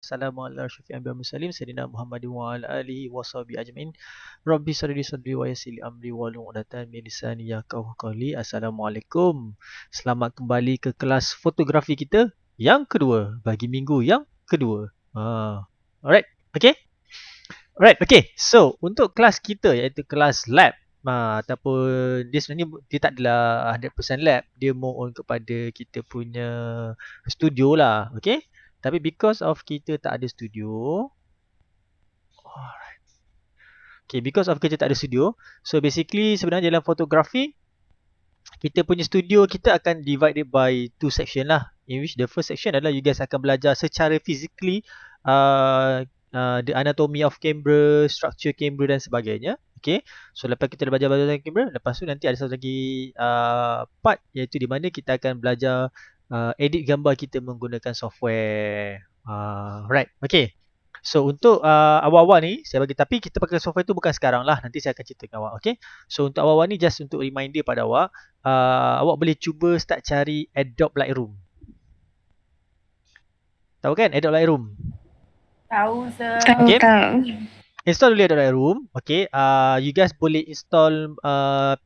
Assalamualaikum warahmatullahi wabarakatuh. Sayyidina Muhammad wa ala alihi wa sahbihi ajma'in. Rabbi shrah sadri wa yassir li amri wahlul 'uqdatam min lisani yafqahu qawli. Assalamualaikum. Selamat kembali ke kelas fotografi kita yang kedua bagi minggu yang kedua. Alright. Okay. Alright. Okay. So, untuk kelas kita iaitu kelas lab ataupun dia sebenarnya dia tak adalah 100% lab, dia more on kepada kita punya studio lah. Okay. Tapi because of kita tak ada studio, alright. Okay, because of kita tak ada studio, so basically sebenarnya dalam fotografi, kita punya studio kita akan divided by 2 section lah. In which the first section adalah you guys akan belajar secara physically the anatomy of camera, structure camera dan sebagainya. Okay, so lepas kita dah belajar tentang kamera, lepas tu nanti ada satu lagi part iaitu di mana kita akan belajar edit gambar kita menggunakan software. Right, okay. So untuk awal-awal ni saya bagi, tapi kita pakai software tu bukan sekarang lah, nanti saya akan ceritakan awak. Okay, so untuk awal-awal ni just untuk reminder pada awak, awak boleh cuba start cari Adobe Lightroom. Tahu kan Adobe Lightroom? Tahu sir. Okay. Tahu. Install dulu Adobe Lightroom. Okay, you guys boleh install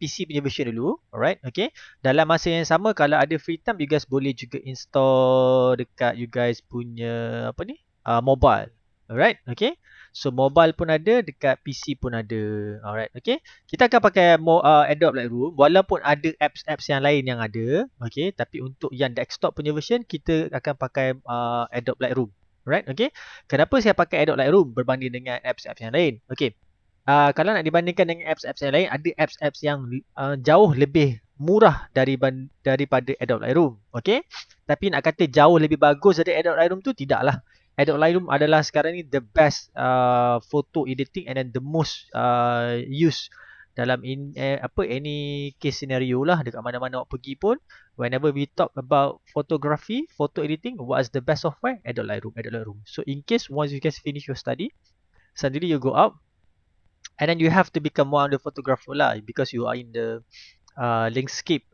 PC punya version dulu. Alright, okay. Dalam masa yang sama, kalau ada free time, you guys boleh juga install dekat you guys punya apa ni, mobile. Alright, okay. So mobile pun ada, dekat PC pun ada. Alright, okay. Kita akan pakai Adobe Lightroom walaupun ada apps-apps yang lain yang ada. Okay, tapi untuk yang desktop punya version, kita akan pakai Adobe Lightroom. Alright, okay. Kenapa saya pakai Adobe Lightroom berbanding dengan apps-apps yang lain? Okay. Kalau nak dibandingkan dengan apps-apps yang lain, ada apps-apps yang jauh lebih murah daripada Adobe Lightroom. Okay. Tapi nak kata jauh lebih bagus dari Adobe Lightroom tu, tidaklah. Adobe Lightroom adalah sekarang ni the best photo editing and then the most used dalam any case scenario lah, dekat mana-mana awak pergi pun. Whenever we talk about photography, photo editing, what is the best software? Adobe Lightroom. So in case once you guys finish your study, suddenly you go out and then you have to become one of the photographer lah, because you are in the landscape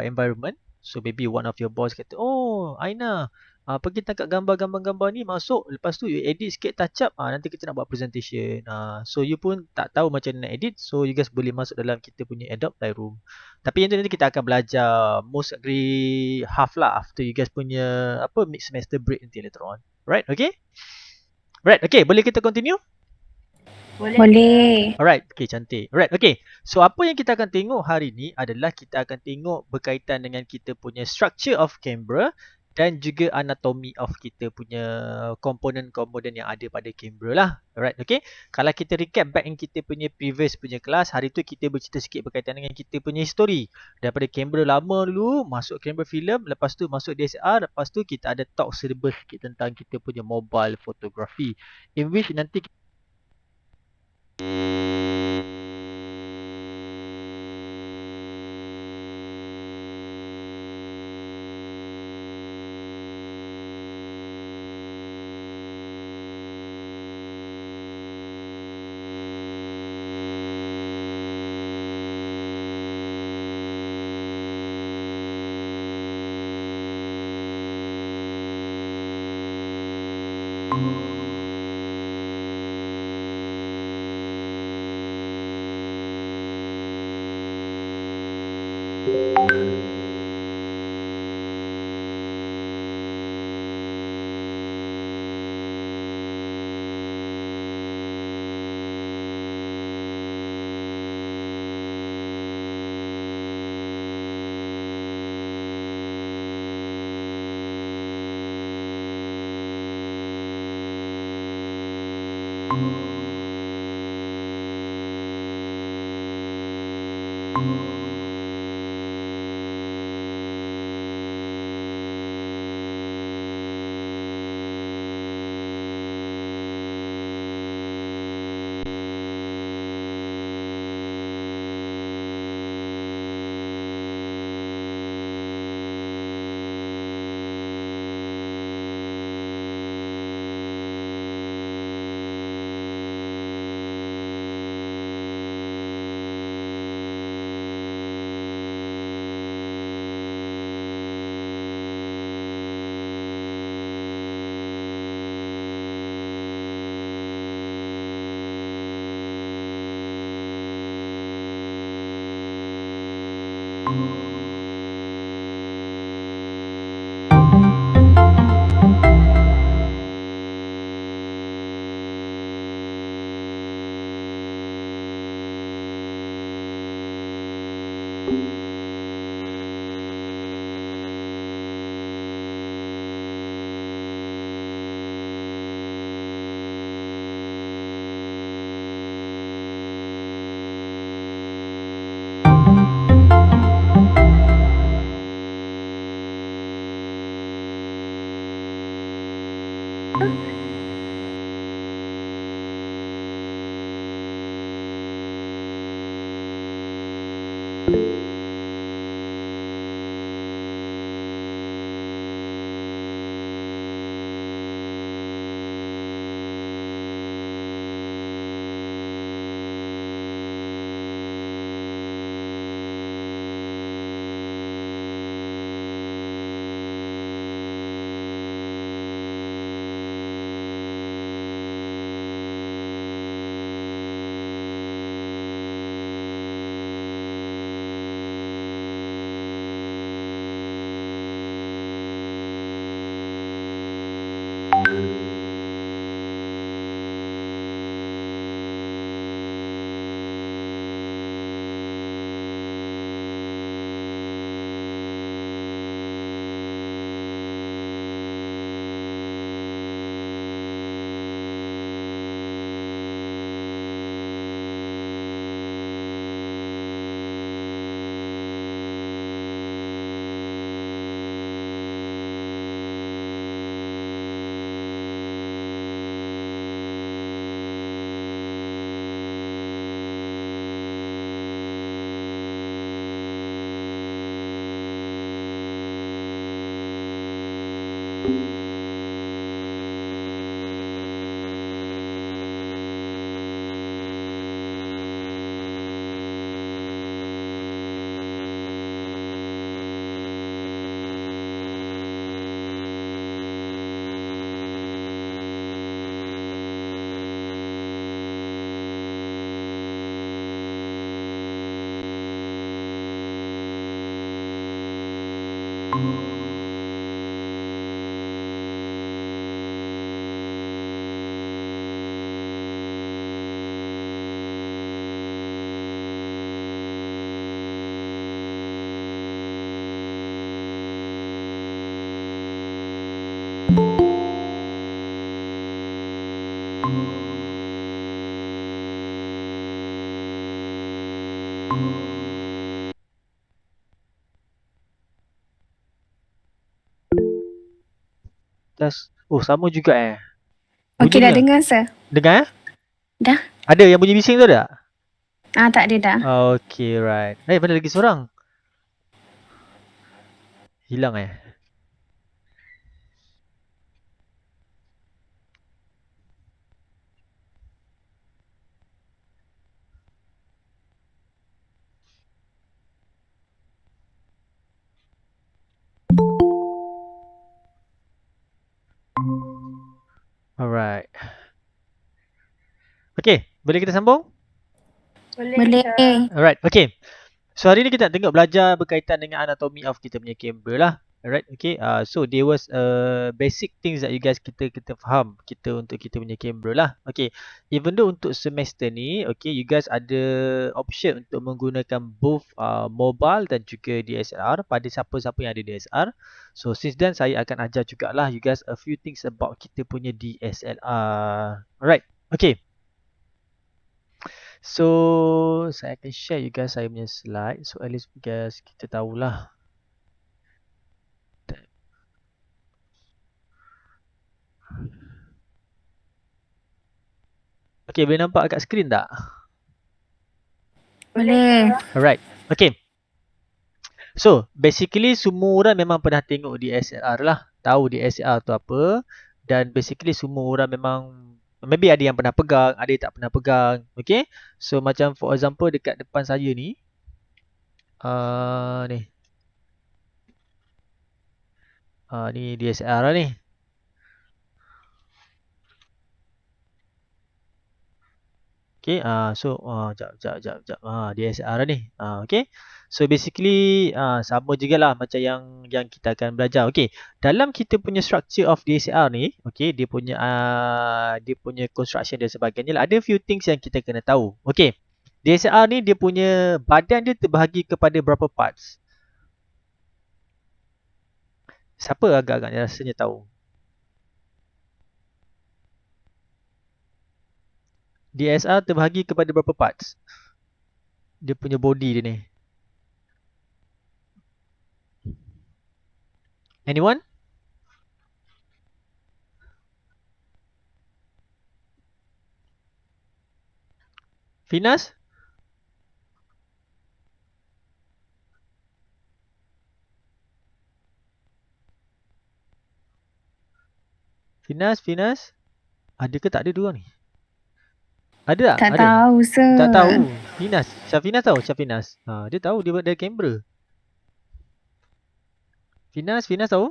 environment. So maybe one of your boss kata, oh Aina, pergi tangkap gambar-gambar ni, masuk, lepas tu you edit sikit, touch up, nanti kita nak buat presentation. So you pun tak tahu macam mana nak edit, so you guys boleh masuk dalam kita punya Adobe Lightroom. Tapi yang tu nanti kita akan belajar most likely half lah after you guys punya mid semester break nanti later on. Right, okay? Right, okay, boleh kita continue? Boleh. Alright, okay, cantik. Alright, okay. So apa yang kita akan tengok hari ni adalah kita akan tengok berkaitan dengan kita punya structure of camera dan juga anatomy of kita punya komponen-komponen yang ada pada kamera lah. Alright, okay. Kalau kita recap back in kita punya previous punya kelas, hari tu kita bercerita sikit berkaitan dengan kita punya history. Daripada kamera lama dulu, masuk kamera film, lepas tu masuk DSLR, lepas tu kita ada talk sedikit tentang kita punya mobile photography. In which nanti Tes. Oh, sama juga Okey, dah bunyinya. dengar, sir. Dengar? Dah. Ada yang bunyi bising tu tak? Tak ada dah. Okay, right. Mana lagi seorang? Hilang Alright. Okay, boleh kita sambung? Boleh. Alright, okay. So hari ni kita nak tengok belajar berkaitan dengan anatomy of kita punya kamera lah. Alright, okay. So there was basic things that you guys kita faham untuk kita punya kamera lah. Okay. Even though untuk semester ni, okay, you guys ada option untuk menggunakan both mobile dan juga DSLR pada siapa-siapa yang ada DSLR. So since then saya akan ajar jugalah you guys a few things about kita punya DSLR. Alright, okay. So saya akan share you guys saya punya slide. So at least you guys kita tahulah. Okay, boleh nampak kat skrin tak? Boleh. Alright, okay. So basically semua orang memang pernah tengok DSLR lah. Tahu DSLR tu apa. Dan basically semua orang memang maybe ada yang pernah pegang, ada yang tak pernah pegang. Okay. So macam for example dekat depan saya ni. Ni. Ni DSLR lah ni. Okay, so jap. DSLR ni. Okay. So basically sama jugalah macam yang kita akan belajar. Okay, dalam kita punya structure of DSLR ni, okay, dia punya construction dan sebagainya lah. Ada few things yang kita kena tahu. Okay, DSLR ni dia punya badan dia terbahagi kepada berapa parts? Siapa agak-agaknya rasanya tahu? DSLR terbahagi kepada berapa parts? Dia punya body dia ni. Anyone? Finas? Finas? Ada ke tak ada dua ni? Ada tak? Tak Ada? tahu, sir. Tak tahu. Finas. Syafinas tahu? Syafinas. Dia tahu dia dari Canberra. Finas tahu?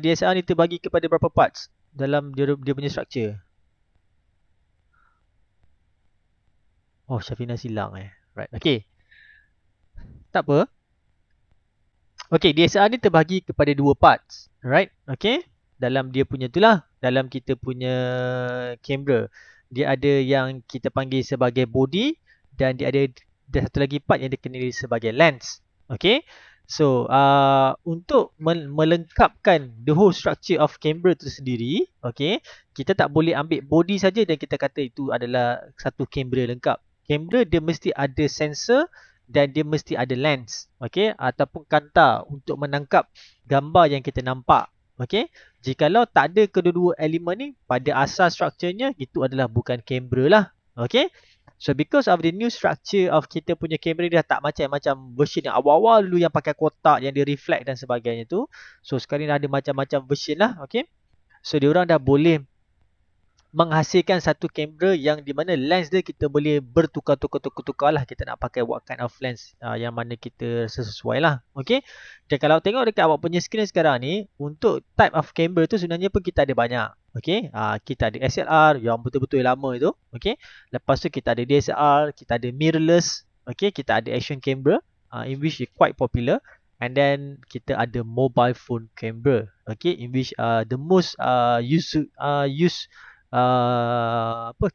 DSR ni terbagi kepada berapa parts dalam dia punya structure? Oh, Syafinas hilang Right. Okay. Tak apa. Okay, DSR ni terbagi kepada dua parts. Right. Okay. Dalam dia punya itulah. Dalam kita punya kamera. Dia ada yang kita panggil sebagai body. Dan dia ada satu lagi part yang dikenali sebagai lens. Okay. So, untuk melengkapkan the whole structure of kamera tu sendiri. Okay. Kita tak boleh ambil body saja dan kita kata itu adalah satu kamera lengkap. Kamera dia mesti ada sensor dan dia mesti ada lens, okey, ataupun kanta untuk menangkap gambar yang kita nampak, okey. Jikalau tak ada kedua-dua elemen ni pada asas strukturnya, itu adalah bukan kamera lah, okey. So because of the new structure of kita punya kamera dia tak macam version yang awal-awal dulu yang pakai kotak yang dia reflect dan sebagainya tu. So sekarang ni ada macam-macam version lah, okey. So diorang dah boleh menghasilkan satu kamera yang di mana lens dia kita boleh bertukar-tukar lah, kita nak pakai what kind of lens yang mana kita sesuai lah. Okay. Dan kalau tengok dekat awak punya screen sekarang ni, untuk type of camera tu sebenarnya pun kita ada banyak. Okay. Kita ada SLR yang betul-betul lama itu. Okay. Lepas tu kita ada DSLR, kita ada mirrorless. Okay. Kita ada action camera in which is quite popular. And then kita ada mobile phone camera. Okay. In which the most used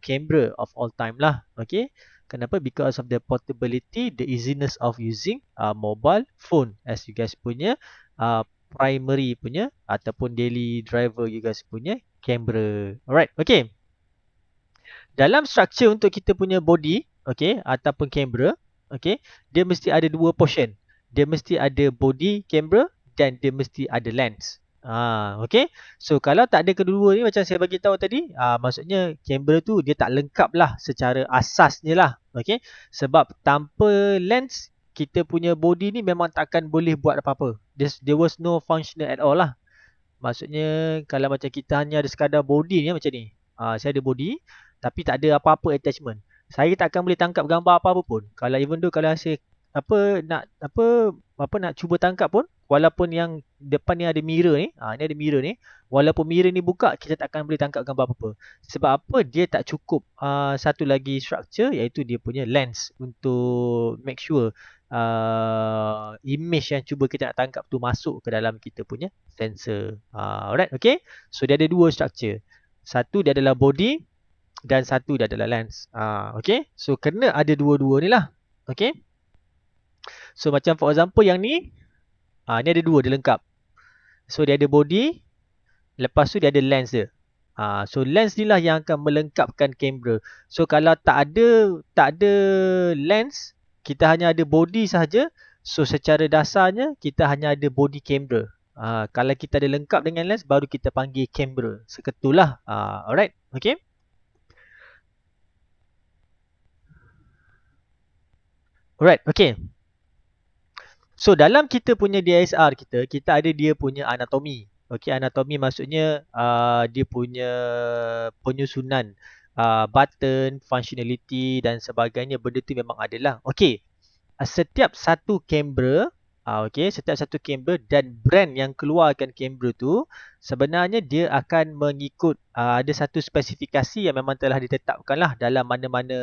camera of all time lah. Okay. Kenapa? Because of the portability, the easiness of using mobile phone as you guys punya primary punya ataupun daily driver you guys punya kamera. Alright. Okay. Dalam structure untuk kita punya body, okay, ataupun kamera, okay, dia mesti ada dua portion. Dia mesti ada body kamera dan dia mesti ada lens. Okay. So kalau tak ada kedua ni macam saya bagi tahu tadi, maksudnya kamera tu dia tak lengkap lah secara asasnya lah. Okay. Sebab tanpa lens, kita punya body ni memang takkan boleh buat apa-apa. There was no functional at all lah. Maksudnya kalau macam kita hanya ada sekadar body ni macam ni. Saya ada body tapi tak ada apa-apa attachment. Saya takkan boleh tangkap gambar apa-apa pun. Kalau even though kalau saya nak cuba tangkap pun, walaupun yang depan ni ada mirror ni, ni ada mirror ni, walaupun mirror ni buka, kita takkan boleh tangkap gambar apa-apa. Sebab apa? Dia tak cukup satu lagi structure, iaitu dia punya lens untuk make sure image yang cuba kita nak tangkap tu masuk ke dalam kita punya sensor. Alright, okay. So dia ada dua structure. Satu dia adalah body dan satu dia adalah lens. Okay. So kena ada dua-dua ni lah. Okay. So macam for example yang ni, ni ada dua, dia lengkap. So dia ada body, lepas tu dia ada lens dia. So lens ni lah yang akan melengkapkan kamera. So kalau tak ada lens, kita hanya ada body sahaja. So secara dasarnya kita hanya ada body kamera. Kalau kita ada lengkap dengan lens, baru kita panggil kamera. Seketulah. Alright, okay. Alright, okay. So dalam kita punya DSLR kita ada dia punya anatomi. Okay, anatomi maksudnya dia punya penyusunan button, functionality dan sebagainya, benda tu memang adalah. Okay, setiap satu kamera, setiap satu kamera dan brand yang keluarkan kamera tu, sebenarnya dia akan mengikut ada satu spesifikasi yang memang telah ditetapkan lah dalam mana-mana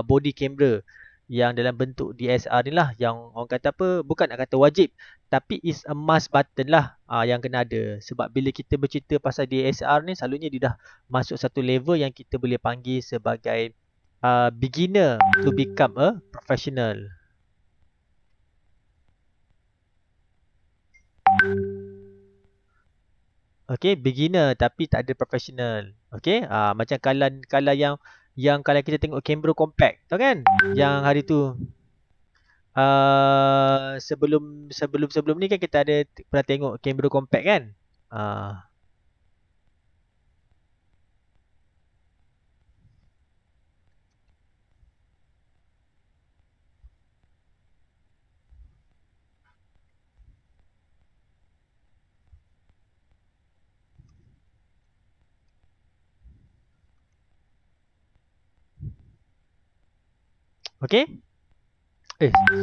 body kamera yang dalam bentuk DSLR ni lah, yang orang kata apa, bukan nak kata wajib, tapi is a must button lah yang kena ada. Sebab bila kita bercerita pasal DSLR ni, selalunya dia dah masuk satu level yang kita boleh panggil sebagai beginner to become a professional. Okay, beginner tapi tak ada professional. Okay, macam kalau yang kalau kita tengok kamera compact tu kan, yang hari tu sebelum ni kan kita ada pernah tengok kamera compact kan. Okay.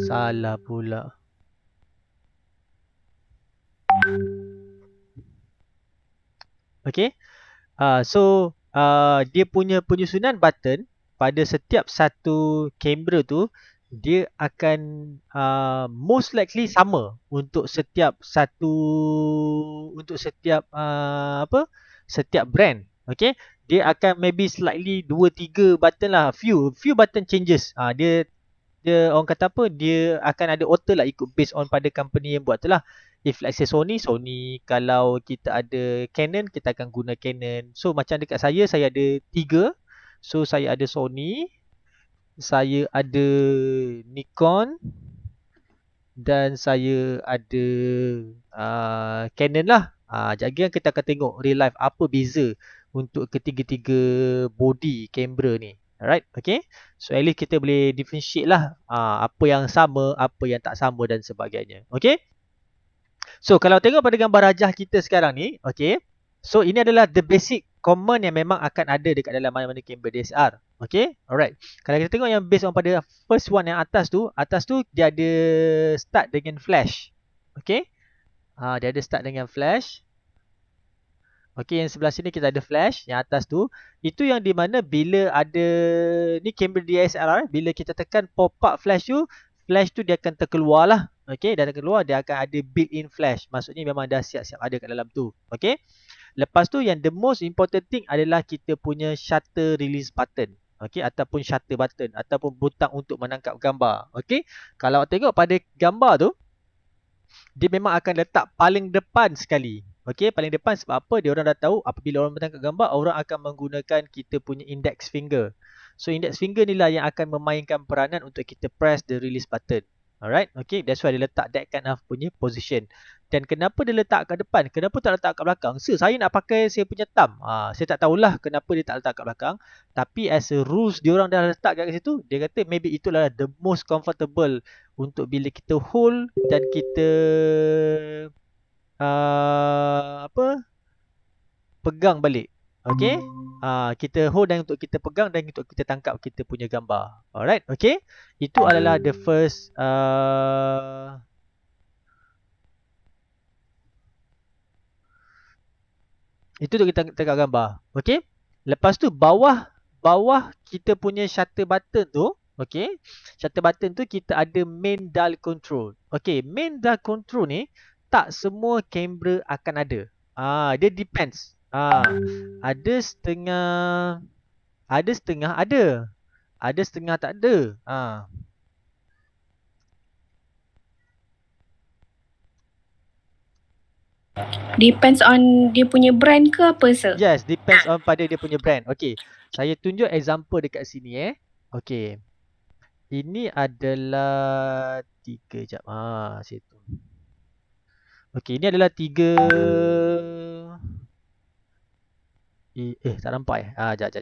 Salah pula. Okay. So dia punya penyusunan button pada setiap satu kamera tu dia akan most likely sama untuk setiap setiap brand. Okay. Dia akan maybe slightly 2-3 button lah, few button changes. Dia orang kata apa, dia akan ada alter lah, ikut based on pada company yang buat tu lah. If like say Sony, kalau kita ada Canon, kita akan guna Canon. So macam dekat saya ada 3. So saya ada Sony, saya ada Nikon dan saya ada Canon lah. Jadi kita akan tengok real life apa beza untuk ketiga-tiga body kamera ni. Alright, okay. So at least kita boleh differentiate lah apa yang sama, apa yang tak sama dan sebagainya. Okay. So kalau tengok pada gambar rajah kita sekarang ni, okay. So ini adalah the basic common yang memang akan ada dekat dalam mana-mana kamera DSLR. Okay, alright. Kalau kita tengok yang based on pada first one yang atas tu dia ada start dengan flash. Okay. Dia ada start dengan flash. Okay, yang sebelah sini kita ada flash, yang atas tu. Itu yang di mana bila ada ni kamera DSLR, bila kita tekan pop up flash tu dia akan terkeluar lah. Okay, dah terkeluar, dia akan ada built-in flash. Maksudnya memang dah siap-siap ada kat dalam tu. Okay. Lepas tu yang the most important thing adalah kita punya shutter release button. Okay, ataupun shutter button, ataupun butang untuk menangkap gambar. Okay, kalau tengok pada gambar tu, dia memang akan letak paling depan sekali. Okey, paling depan sebab apa? Dia orang dah tahu apabila orang menangkap gambar, orang akan menggunakan kita punya index finger. So index finger ni lah yang akan memainkan peranan untuk kita press the release button. Alright, okay, that's why dia letak that kind of punya position. Dan kenapa dia letak kat depan? Kenapa tak letak kat belakang? Saya nak pakai saya punya thumb. Saya tak tahulah kenapa dia tak letak kat belakang. Tapi as a rules, dia orang dah letak kat situ. Dia kata maybe itulah the most comfortable untuk bila kita hold dan kita pegang balik. Okay. Kita hold dan untuk kita pegang dan untuk kita tangkap kita punya gambar. Alright. Okay. Itu adalah the first itu untuk kita tangkap gambar. Okay. Lepas tu bawah kita punya shutter button tu. Okay. Shutter button tu kita ada main dial control. Okay. Main dial control ni tak semua kamera akan ada. Dia depends. Ada setengah ada. Ada setengah tak ada. Depends on dia punya brand ke apa, sir? Yes, depends on pada dia punya brand. Okay, saya tunjuk example dekat sini Okay. Ini adalah 3 jap. Situ. Okay, ini adalah 3 tak nampak Jap.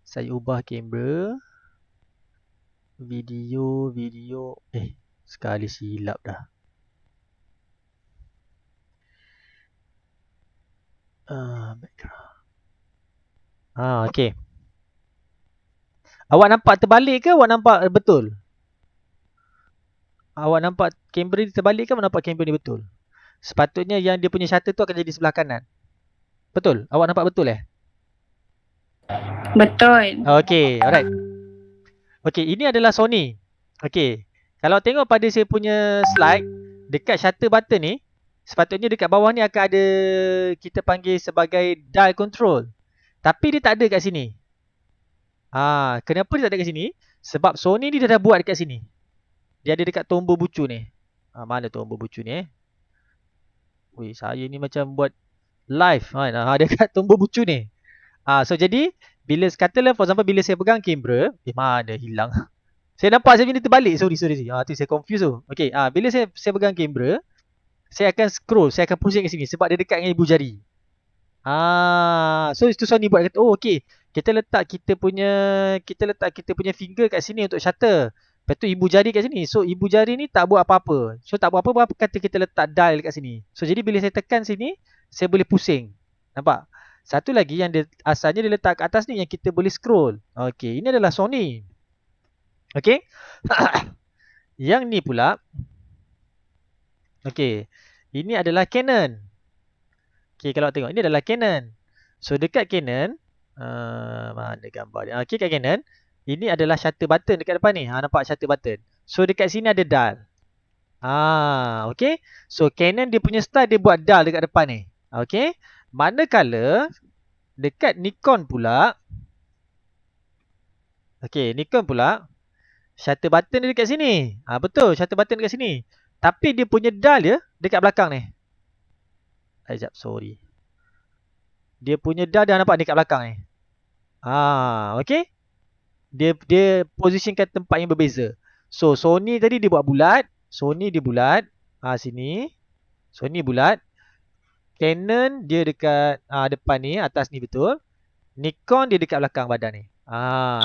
Saya ubah kamera. Video sekali silap dah. Background. Okay. Awak nampak terbalik ke awak nampak betul? Awak nampak kamera ni terbalik ke awak nampak kamera ni betul? Sepatutnya yang dia punya shutter tu akan jadi sebelah kanan. Betul? Awak nampak betul Betul. Okay, alright. Okay, ini adalah Sony. Okay, kalau tengok pada saya punya slide, dekat shutter button ni, sepatutnya dekat bawah ni akan ada kita panggil sebagai dial control. Tapi dia tak ada kat sini. Kenapa dia tak ada kat sini? Sebab Sony ni dia dah buat dekat sini. Dia ada dekat tombol bucu ni. Mana tombol bucu ni Weh, saya ni macam buat live kan. Dia kat tombol bucu ni. So jadi bila katalah for example bila saya pegang kamera, mana hilang. Saya nampak saya ni terbalik. Sorry. Tu saya confuse tu. Okey, bila saya pegang kamera, saya akan scroll, saya akan pusing ke sini sebab dia dekat dengan ibu jari. So itu Sony buat kata, okey, kita letak kita punya finger kat sini untuk shutter. Lepas tu ibu jari kat sini. So ibu jari ni tak buat apa-apa. So tak buat apa-apa kata kita letak dial kat sini. So jadi bila saya tekan sini, saya boleh pusing. Nampak? Satu lagi yang dia, asalnya dia letak kat atas ni yang kita boleh scroll. Okey, ini adalah Sony. Okey. Yang ni pula. Okey. Ini adalah Canon. Okey, kalau tengok ini adalah Canon. So dekat Canon, mana gambar dia? Okey, kat Canon, ini adalah shutter button dekat depan ni. Nampak shutter button. So dekat sini ada dial. Okey. So Canon dia punya style dia buat dial dekat depan ni. Okey. Manakala dekat Nikon pula, okey, Nikon pula shutter button dia dekat sini. Betul, shutter button dekat sini. Tapi dia punya dial dia dekat belakang ni. Sekejap, sorry. Dia punya dial dia nampak dekat belakang ni. Okey. Dia positionkan tempat yang berbeza. So Sony tadi dia buat bulat, Sony dia bulat. Sini. Sony bulat. Canon dia dekat depan ni, atas ni betul. Nikon dia dekat belakang badan ni.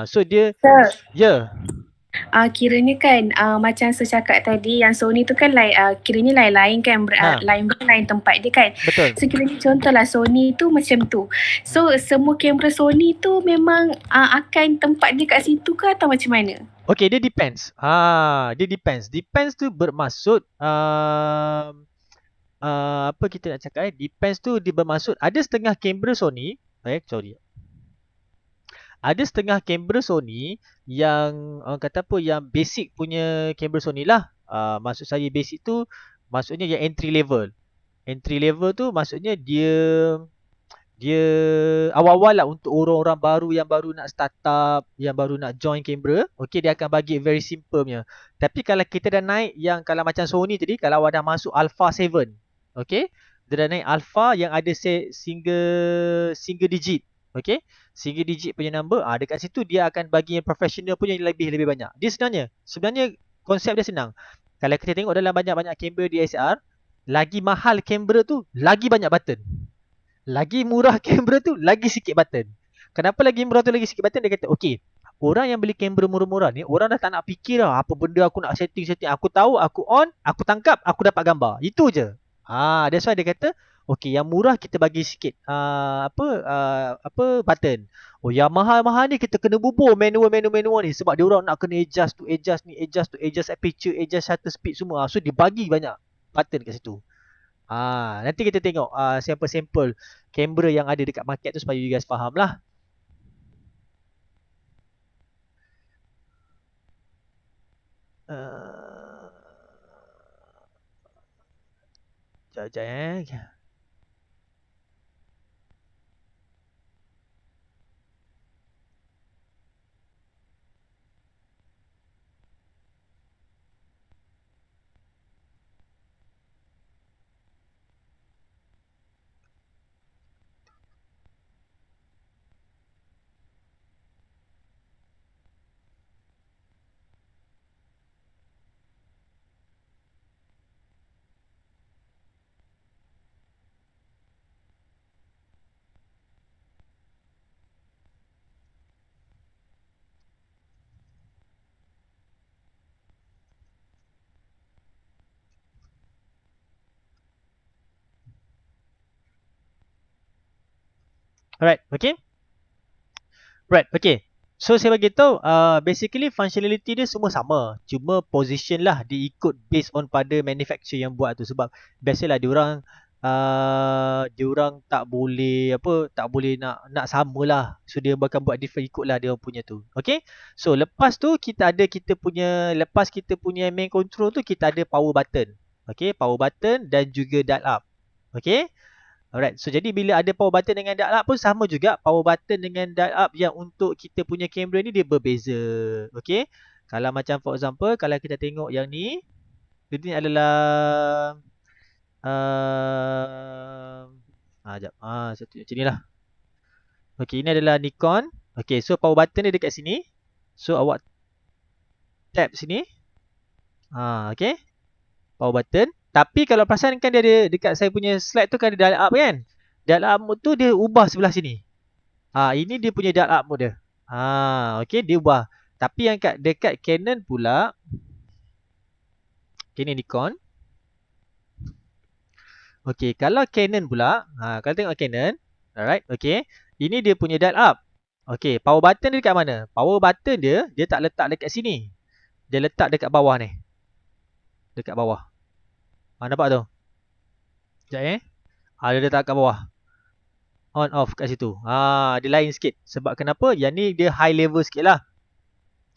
So dia Sir, ya. kiranya kan macam saya cakap tadi yang Sony tu kan kiranya lain-lain kan, lain tempat dia kan. Betul. So kiranya contohlah Sony tu macam tu. So semua kamera Sony tu memang akan tempat dia kat situ ke atau macam mana? Okay, dia depends. Dia depends. Depends tu bermaksud apa kita nak cakap depends tu dia bermaksud ada setengah kamera Sony, ada setengah kamera Sony yang orang kata apa, yang basic punya kamera Sony lah. Maksud saya basic tu maksudnya yang entry level. Entry level tu maksudnya dia awal-awal lah untuk orang-orang baru yang baru nak start up, yang baru nak join kamera. Okay, dia akan bagi very simple punya. Tapi kalau kita dah naik yang kalau macam Sony tadi, kalau dah masuk Alpha 7, okay, dia dah naik Alpha yang ada single digit. Okay, single digit punya number, dekat situ dia akan bagi yang professional punya lebih banyak. Dia sebenarnya konsep dia senang. Kalau kita tengok dalam banyak-banyak kamera DSLR, lagi mahal kamera tu, lagi banyak button. Lagi murah kamera tu, lagi sikit button. Kenapa lagi murah tu lagi sikit button? Dia kata, okay, orang yang beli kamera murah-murah ni, orang dah tak nak fikir lah apa benda aku nak setting. Aku tahu, aku on, aku tangkap, aku dapat gambar. Itu je. That's why dia kata, okay, yang murah kita bagi sikit button. Yang mahal-mahal ni kita kena bubur manual ni. Sebab dia orang nak kena adjust aperture, adjust shutter speed semua. So dia bagi banyak button kat situ. Nanti kita tengok sampel-sampel kamera yang ada dekat market tu supaya you guys faham lah. Sekejap. Alright, okay. So saya bagi tahu basically functionality dia semua sama. Cuma position lah dia ikut based on pada manufacturer yang buat tu. Sebab biasalah diorang tak boleh nak samalah. So dia bakal buat different ikutlah dia punya tu. Okay. So lepas tu kita punya main control tu kita ada power button. Okay, power button dan juga dial up. Okay. Alright, so jadi bila ada power button dengan dial up pun sama juga. Power button dengan dial up yang untuk kita punya kamera ni dia berbeza. Okay, kalau macam for example, kalau kita tengok yang ni, ini adalah sekejap, satu macam ni lah. Okay, ini adalah Nikon. Okay, so power button dia dekat sini. So awak tap sini. Okay, power button. Tapi kalau perasan kan dia ada dekat saya punya slide tu kan ada dial up kan. Dial up mode tu dia ubah sebelah sini. Ini dia punya dial up mode dia. Okay, dia ubah. Tapi yang dekat Canon pula, ini Nikon. Okay, kalau Canon pula, kalau tengok Canon, Alright, okay. Ini dia punya dial up. Okay, power button dia dekat mana? Power button dia tak letak dekat sini. Dia letak dekat bawah ni. Dekat bawah. Nampak tu? Sekejap dia letak kat bawah. On off kat situ. Dia lain sikit. Sebab kenapa? Yang ni dia high level sikit lah.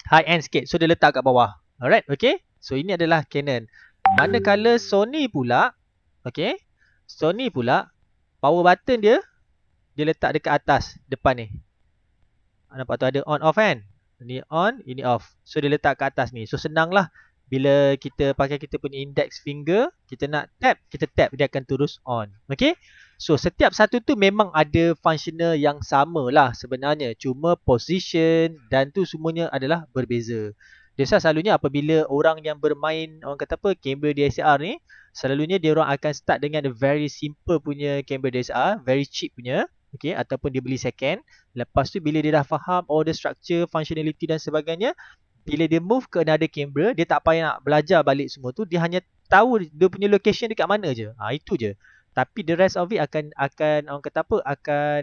High end sikit. So dia letak kat bawah. Alright, okay. So ini adalah Canon. Manakala Sony pula, okay. Sony pula, power button dia letak dekat atas, depan ni. Nampak tu ada on off kan? Ini on, ini off. So dia letak kat atas ni. So senang lah. Bila kita pakai kita punya index finger, kita nak tap, kita tap, dia akan terus on. Okay? So setiap satu tu memang ada functional yang sama lah sebenarnya. Cuma position dan tu semuanya adalah berbeza. Biasa selalunya apabila orang yang bermain, orang kata apa, kamera DSLR ni, selalunya dia orang akan start dengan a very simple punya kamera DSLR, very cheap punya. Okay, ataupun dia beli second. Lepas tu bila dia dah faham all the structure, functionality dan sebagainya, bila dia move ke another camera, dia tak payah nak belajar balik semua tu. Dia hanya tahu dia punya location dekat mana je. Itu je. Tapi the rest of it akan orang kata apa, akan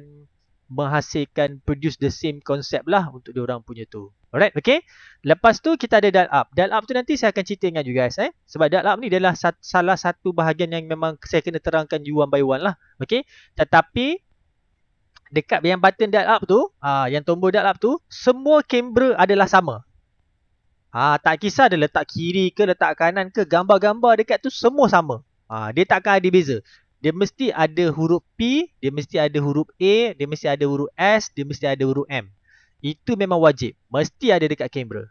menghasilkan produce the same concept lah untuk dia orang punya tu. Alright, okay. Lepas tu kita ada dial up. Dial up tu nanti saya akan cerita dengan you guys. Sebab dial up ni adalah salah satu bahagian yang memang saya kena terangkan you one by one lah. Okay. Tetapi dekat yang button dial up tu, yang tombol dial up tu, semua kamera adalah sama. Tak kisah dia letak kiri ke, letak kanan ke, gambar-gambar dekat tu semua sama. Dia takkan ada beza. Dia mesti ada huruf P, dia mesti ada huruf A, dia mesti ada huruf S, dia mesti ada huruf M. Itu memang wajib. Mesti ada dekat kamera.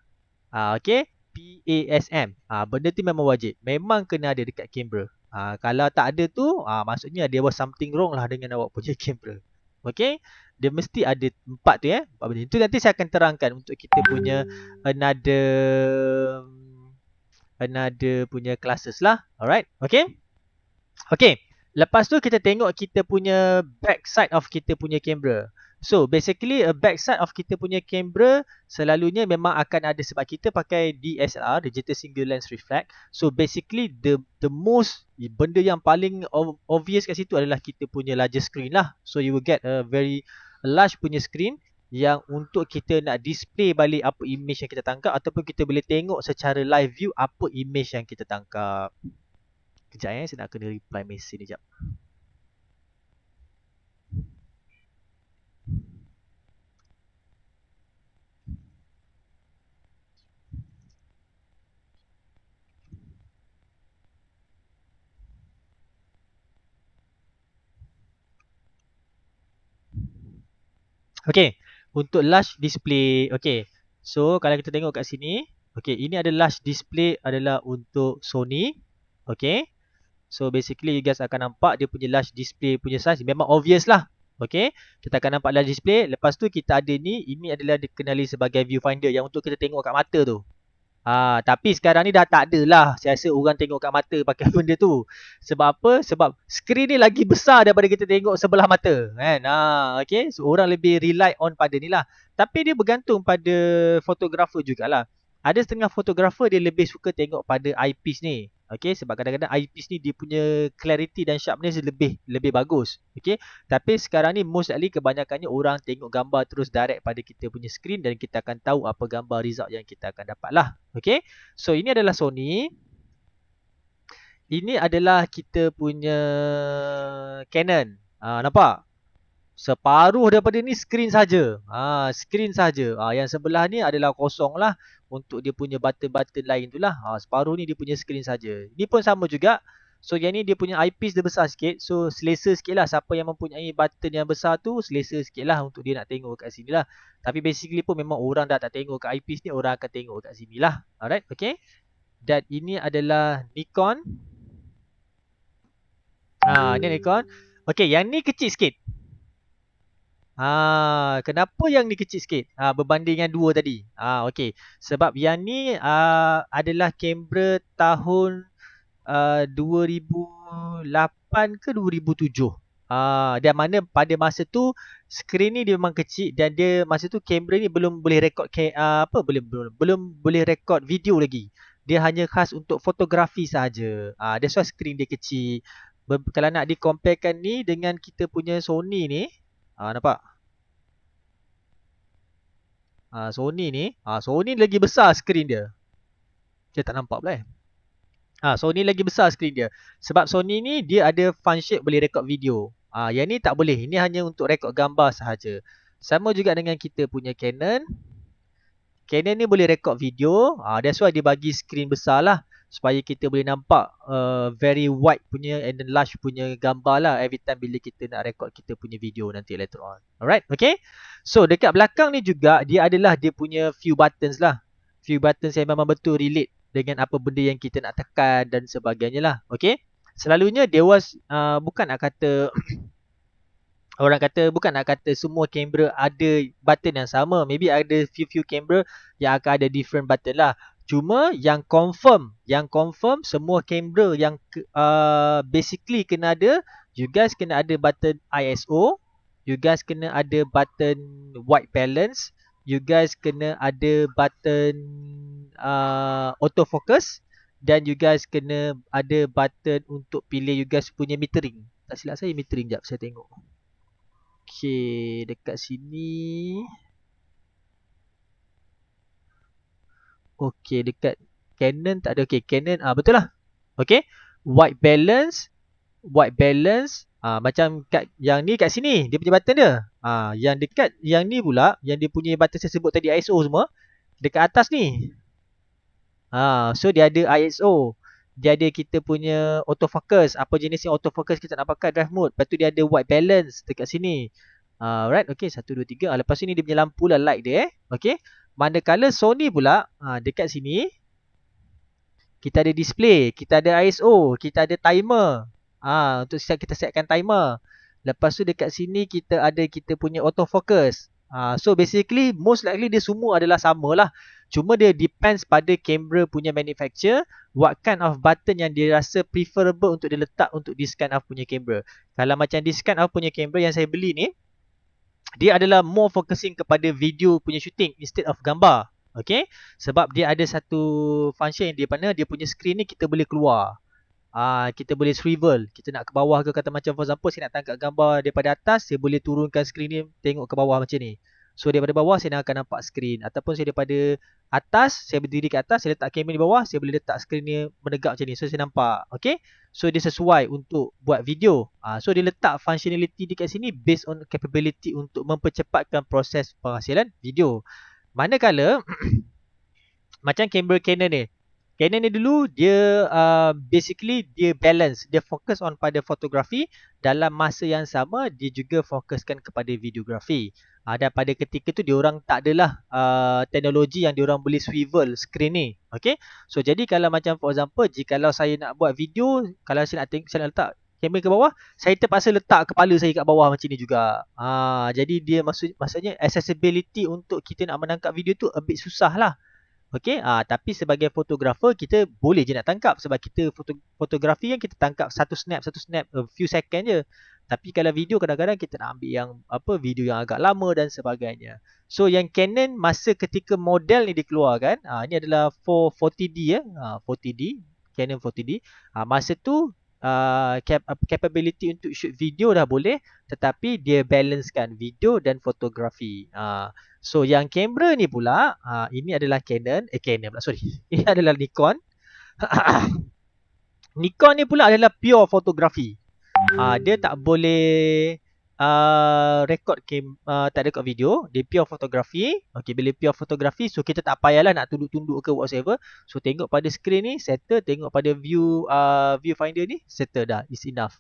Okay. P-A-S-M. Benda tu memang wajib. Memang kena ada dekat kamera. Kalau tak ada tu, maksudnya there was something wrong lah dengan awak punya kamera. Okay. Dia mesti ada 4 tu empat benda. Itu nanti saya akan terangkan untuk kita punya another punya classes lah. Alright. Okay. Okay. Lepas tu kita tengok kita punya back side of kita punya kamera. So basically a back side of kita punya kamera selalunya memang akan ada, sebab kita pakai DSLR, digital single lens reflex. So basically the most benda yang paling obvious kat situ adalah kita punya larger screen lah. So you will get a very large punya screen yang untuk kita nak display balik apa image yang kita tangkap, ataupun kita boleh tengok secara live view apa image yang kita tangkap. Kejap saya nak kena reply message ni jap. Okay, untuk large display, okay. So kalau kita tengok kat sini, okay, ini ada large display adalah untuk Sony, okay. So basically you guys akan nampak dia punya large display punya size memang obvious lah, okay. Kita akan nampak large display. Lepas tu kita ada ni, ini adalah dikenali sebagai viewfinder yang untuk kita tengok kat mata tu. Tapi sekarang ni dah tak ada lah. Saya rasa orang tengok kat mata pakai benda tu. Sebab apa? Sebab skrin ni lagi besar daripada kita tengok sebelah mata, kan? Okay. So orang lebih rely on pada ni lah. Tapi dia bergantung pada fotografer jugalah. Ada setengah fotografer dia lebih suka tengok pada eyepiece ni. Okay, sebab kadang-kadang eyepiece ni dia punya clarity dan sharpness lebih bagus. Okay, tapi sekarang ni most likely kebanyakannya orang tengok gambar terus direct pada kita punya screen dan kita akan tahu apa gambar result yang kita akan dapat lah. Okay, so ini adalah Sony. Ini adalah kita punya Canon. Nampak? Separuh daripada ni screen saja. Screen saja. Yang sebelah ni adalah kosong lah. Untuk dia punya button-button lain tu lah. Separuh ni dia punya screen saja. Ni pun sama juga. So yang ni dia punya eyepiece dia besar sikit. So selesa sikit lah. Siapa yang mempunyai button yang besar tu, selesa sikit lah untuk dia nak tengok kat sini lah. Tapi basically pun memang orang dah tak tengok kat eyepiece ni, orang akan tengok kat sini lah. Alright, okay. Dan ini adalah Nikon. Ni Nikon. Okay, yang ni kecil sikit. Kenapa yang ni kecil sikit? Berbanding yang dua tadi. Okey. Sebab yang ni adalah kamera tahun 2008 ke 2007. Dan mana pada masa tu skrin ni dia memang kecil dan dia masa tu kamera ni belum boleh rekod belum boleh rekod video lagi. Dia hanya khas untuk fotografi saja. That's why skrin dia kecil. Kalau nak dikomparekan ni dengan kita punya Sony ni, Nampak? Sony ni, Sony lagi besar skrin dia. Dia tak nampak pula Sony lagi besar skrin dia. Sebab Sony ni dia ada function boleh rekod video. Yang ni tak boleh. Ini hanya untuk rekod gambar sahaja. Sama juga dengan kita punya Canon. Canon ni boleh rekod video. That's why dia bagi skrin besar lah. Supaya kita boleh nampak very wide punya and then large punya gambar lah every time bila kita nak rekod kita punya video nanti later on. Alright, okay. So dekat belakang ni juga dia adalah dia punya few buttons lah. Few buttons yang memang betul relate dengan apa benda yang kita nak tekan dan sebagainya lah. Okay. Selalunya dia bukan nak kata orang kata bukan nak kata semua kamera ada button yang sama. Maybe ada few kamera yang akan ada different button lah. Cuma yang confirm semua kamera yang basically kena ada, you guys kena ada button ISO, you guys kena ada button white balance, you guys kena ada button autofocus, dan you guys kena ada button untuk pilih you guys punya metering. Tak silap saya metering, jap saya tengok. Okay, dekat sini. Okay, dekat Canon tak ada. Okay, Canon betul lah. Okay, white balance. Macam kat yang ni kat sini dia punya button dia. Yang dekat yang ni pula, yang dia punya button saya sebut tadi ISO semua, dekat atas ni. So dia ada ISO. Dia ada kita punya autofocus. Apa jenis yang autofocus kita nak pakai, drive mode. Lepas tu dia ada white balance dekat sini. Right, okay, 1, 2, 3. Lepas ni dia punya lampu lah, light dia. Okay. Manakala Sony pula, dekat sini kita ada display, kita ada ISO, kita ada timer. Untuk kita setkan timer. Lepas tu dekat sini kita ada kita punya autofocus. So basically most likely dia semua adalah sama lah. Cuma dia depends pada kamera punya manufacturer, what kind of button yang dia rasa preferable untuk dia letak untuk this kind of punya kamera. Kalau macam this kind of punya kamera yang saya beli ni, dia adalah more focusing kepada video punya shooting instead of gambar. Okay. Sebab dia ada satu function yang dia mana dia punya screen ni kita boleh keluar. Kita boleh swivel. Kita nak ke bawah ke, kata macam for example saya nak tangkap gambar daripada atas, saya boleh turunkan screen ni tengok ke bawah macam ni. So daripada bawah saya akan nampak screen. Ataupun saya daripada atas, saya berdiri ke atas, saya letak kamera di bawah, saya boleh letak screen ni menegak macam ni. So saya nampak. Okay. So dia sesuai untuk buat video. So dia letak functionality dekat sini based on capability untuk mempercepatkan proses penghasilan video. Manakala macam kamera Canon ni. Canon ni dulu dia basically dia balance, dia fokus on pada fotografi, dalam masa yang sama dia juga fokuskan kepada videografi. Dan pada ketika tu diorang tak adalah teknologi yang diorang boleh swivel screen ni. Okay. So jadi kalau macam for example, jikalau saya nak buat video, kalau saya nak letak kamera ke bawah, saya terpaksa letak kepala saya kat bawah macam ni juga. Jadi dia maksudnya accessibility untuk kita nak menangkap video tu a bit susah lah. Okay, tapi sebagai fotografer kita boleh je nak tangkap, sebab kita fotografi yang kita tangkap satu snap a few second je. Tapi kalau video kadang-kadang kita nak ambil yang video yang agak lama dan sebagainya. So yang Canon masa ketika model ni dikeluarkan, ini adalah 40D 40D, Canon 40D. Masa tu capability untuk shoot video dah boleh, tetapi dia balancekan video dan fotografi. So yang kamera ni pula, ini adalah Canon pula, sorry. Ini adalah Nikon. Nikon ni pula adalah pure fotografi. Dia tak boleh record tak record video, dia pure fotografi. Okay, bila pure fotografi, so kita tak payahlah nak tunduk-tunduk ke whatever. So tengok pada screen ni, settle. Tengok pada viewfinder ni, settle dah, is enough.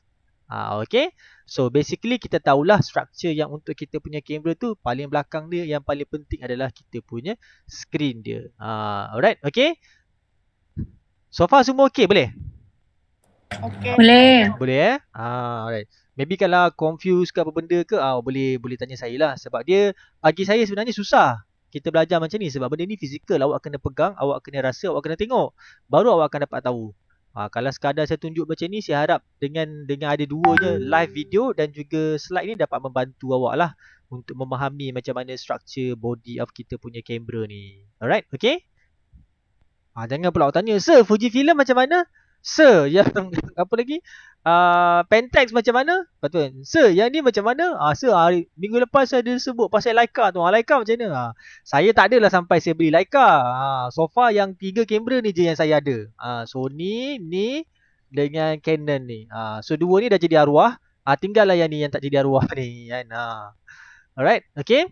Okay. So basically kita tahulah structure yang untuk kita punya kamera tu, paling belakang dia yang paling penting adalah kita punya screen dia. Alright, okay. So far semua okay, boleh? Okay. Boleh. Alright. Maybe kalau confused ke apa benda ke, boleh tanya saya lah. Sebab dia, bagi saya sebenarnya susah kita belajar macam ni. Sebab benda ni fizikal, awak kena pegang, awak kena rasa, awak kena tengok, baru awak akan dapat tahu. Kalau sekadar saya tunjuk macam ni, saya harap dengan ada dua je, live video dan juga slide ni dapat membantu awak lah untuk memahami macam mana structure body of kita punya kamera ni. Alright, okay. Jangan pula awak tanya, Sir, Fujifilm macam mana? Sir, yang apa lagi? Pentax macam mana? Betul. Sir, yang ni macam mana? Sir, minggu lepas saya ada sebut pasal Leica tu. Leica macam mana? Saya tak adalah sampai saya beli Leica. So far yang 3 kamera ni je yang saya ada. Sony ni dengan Canon ni. So 2 ni dah jadi arwah. Tinggallah yang ni yang tak jadi arwah ni kan. Alright, okay.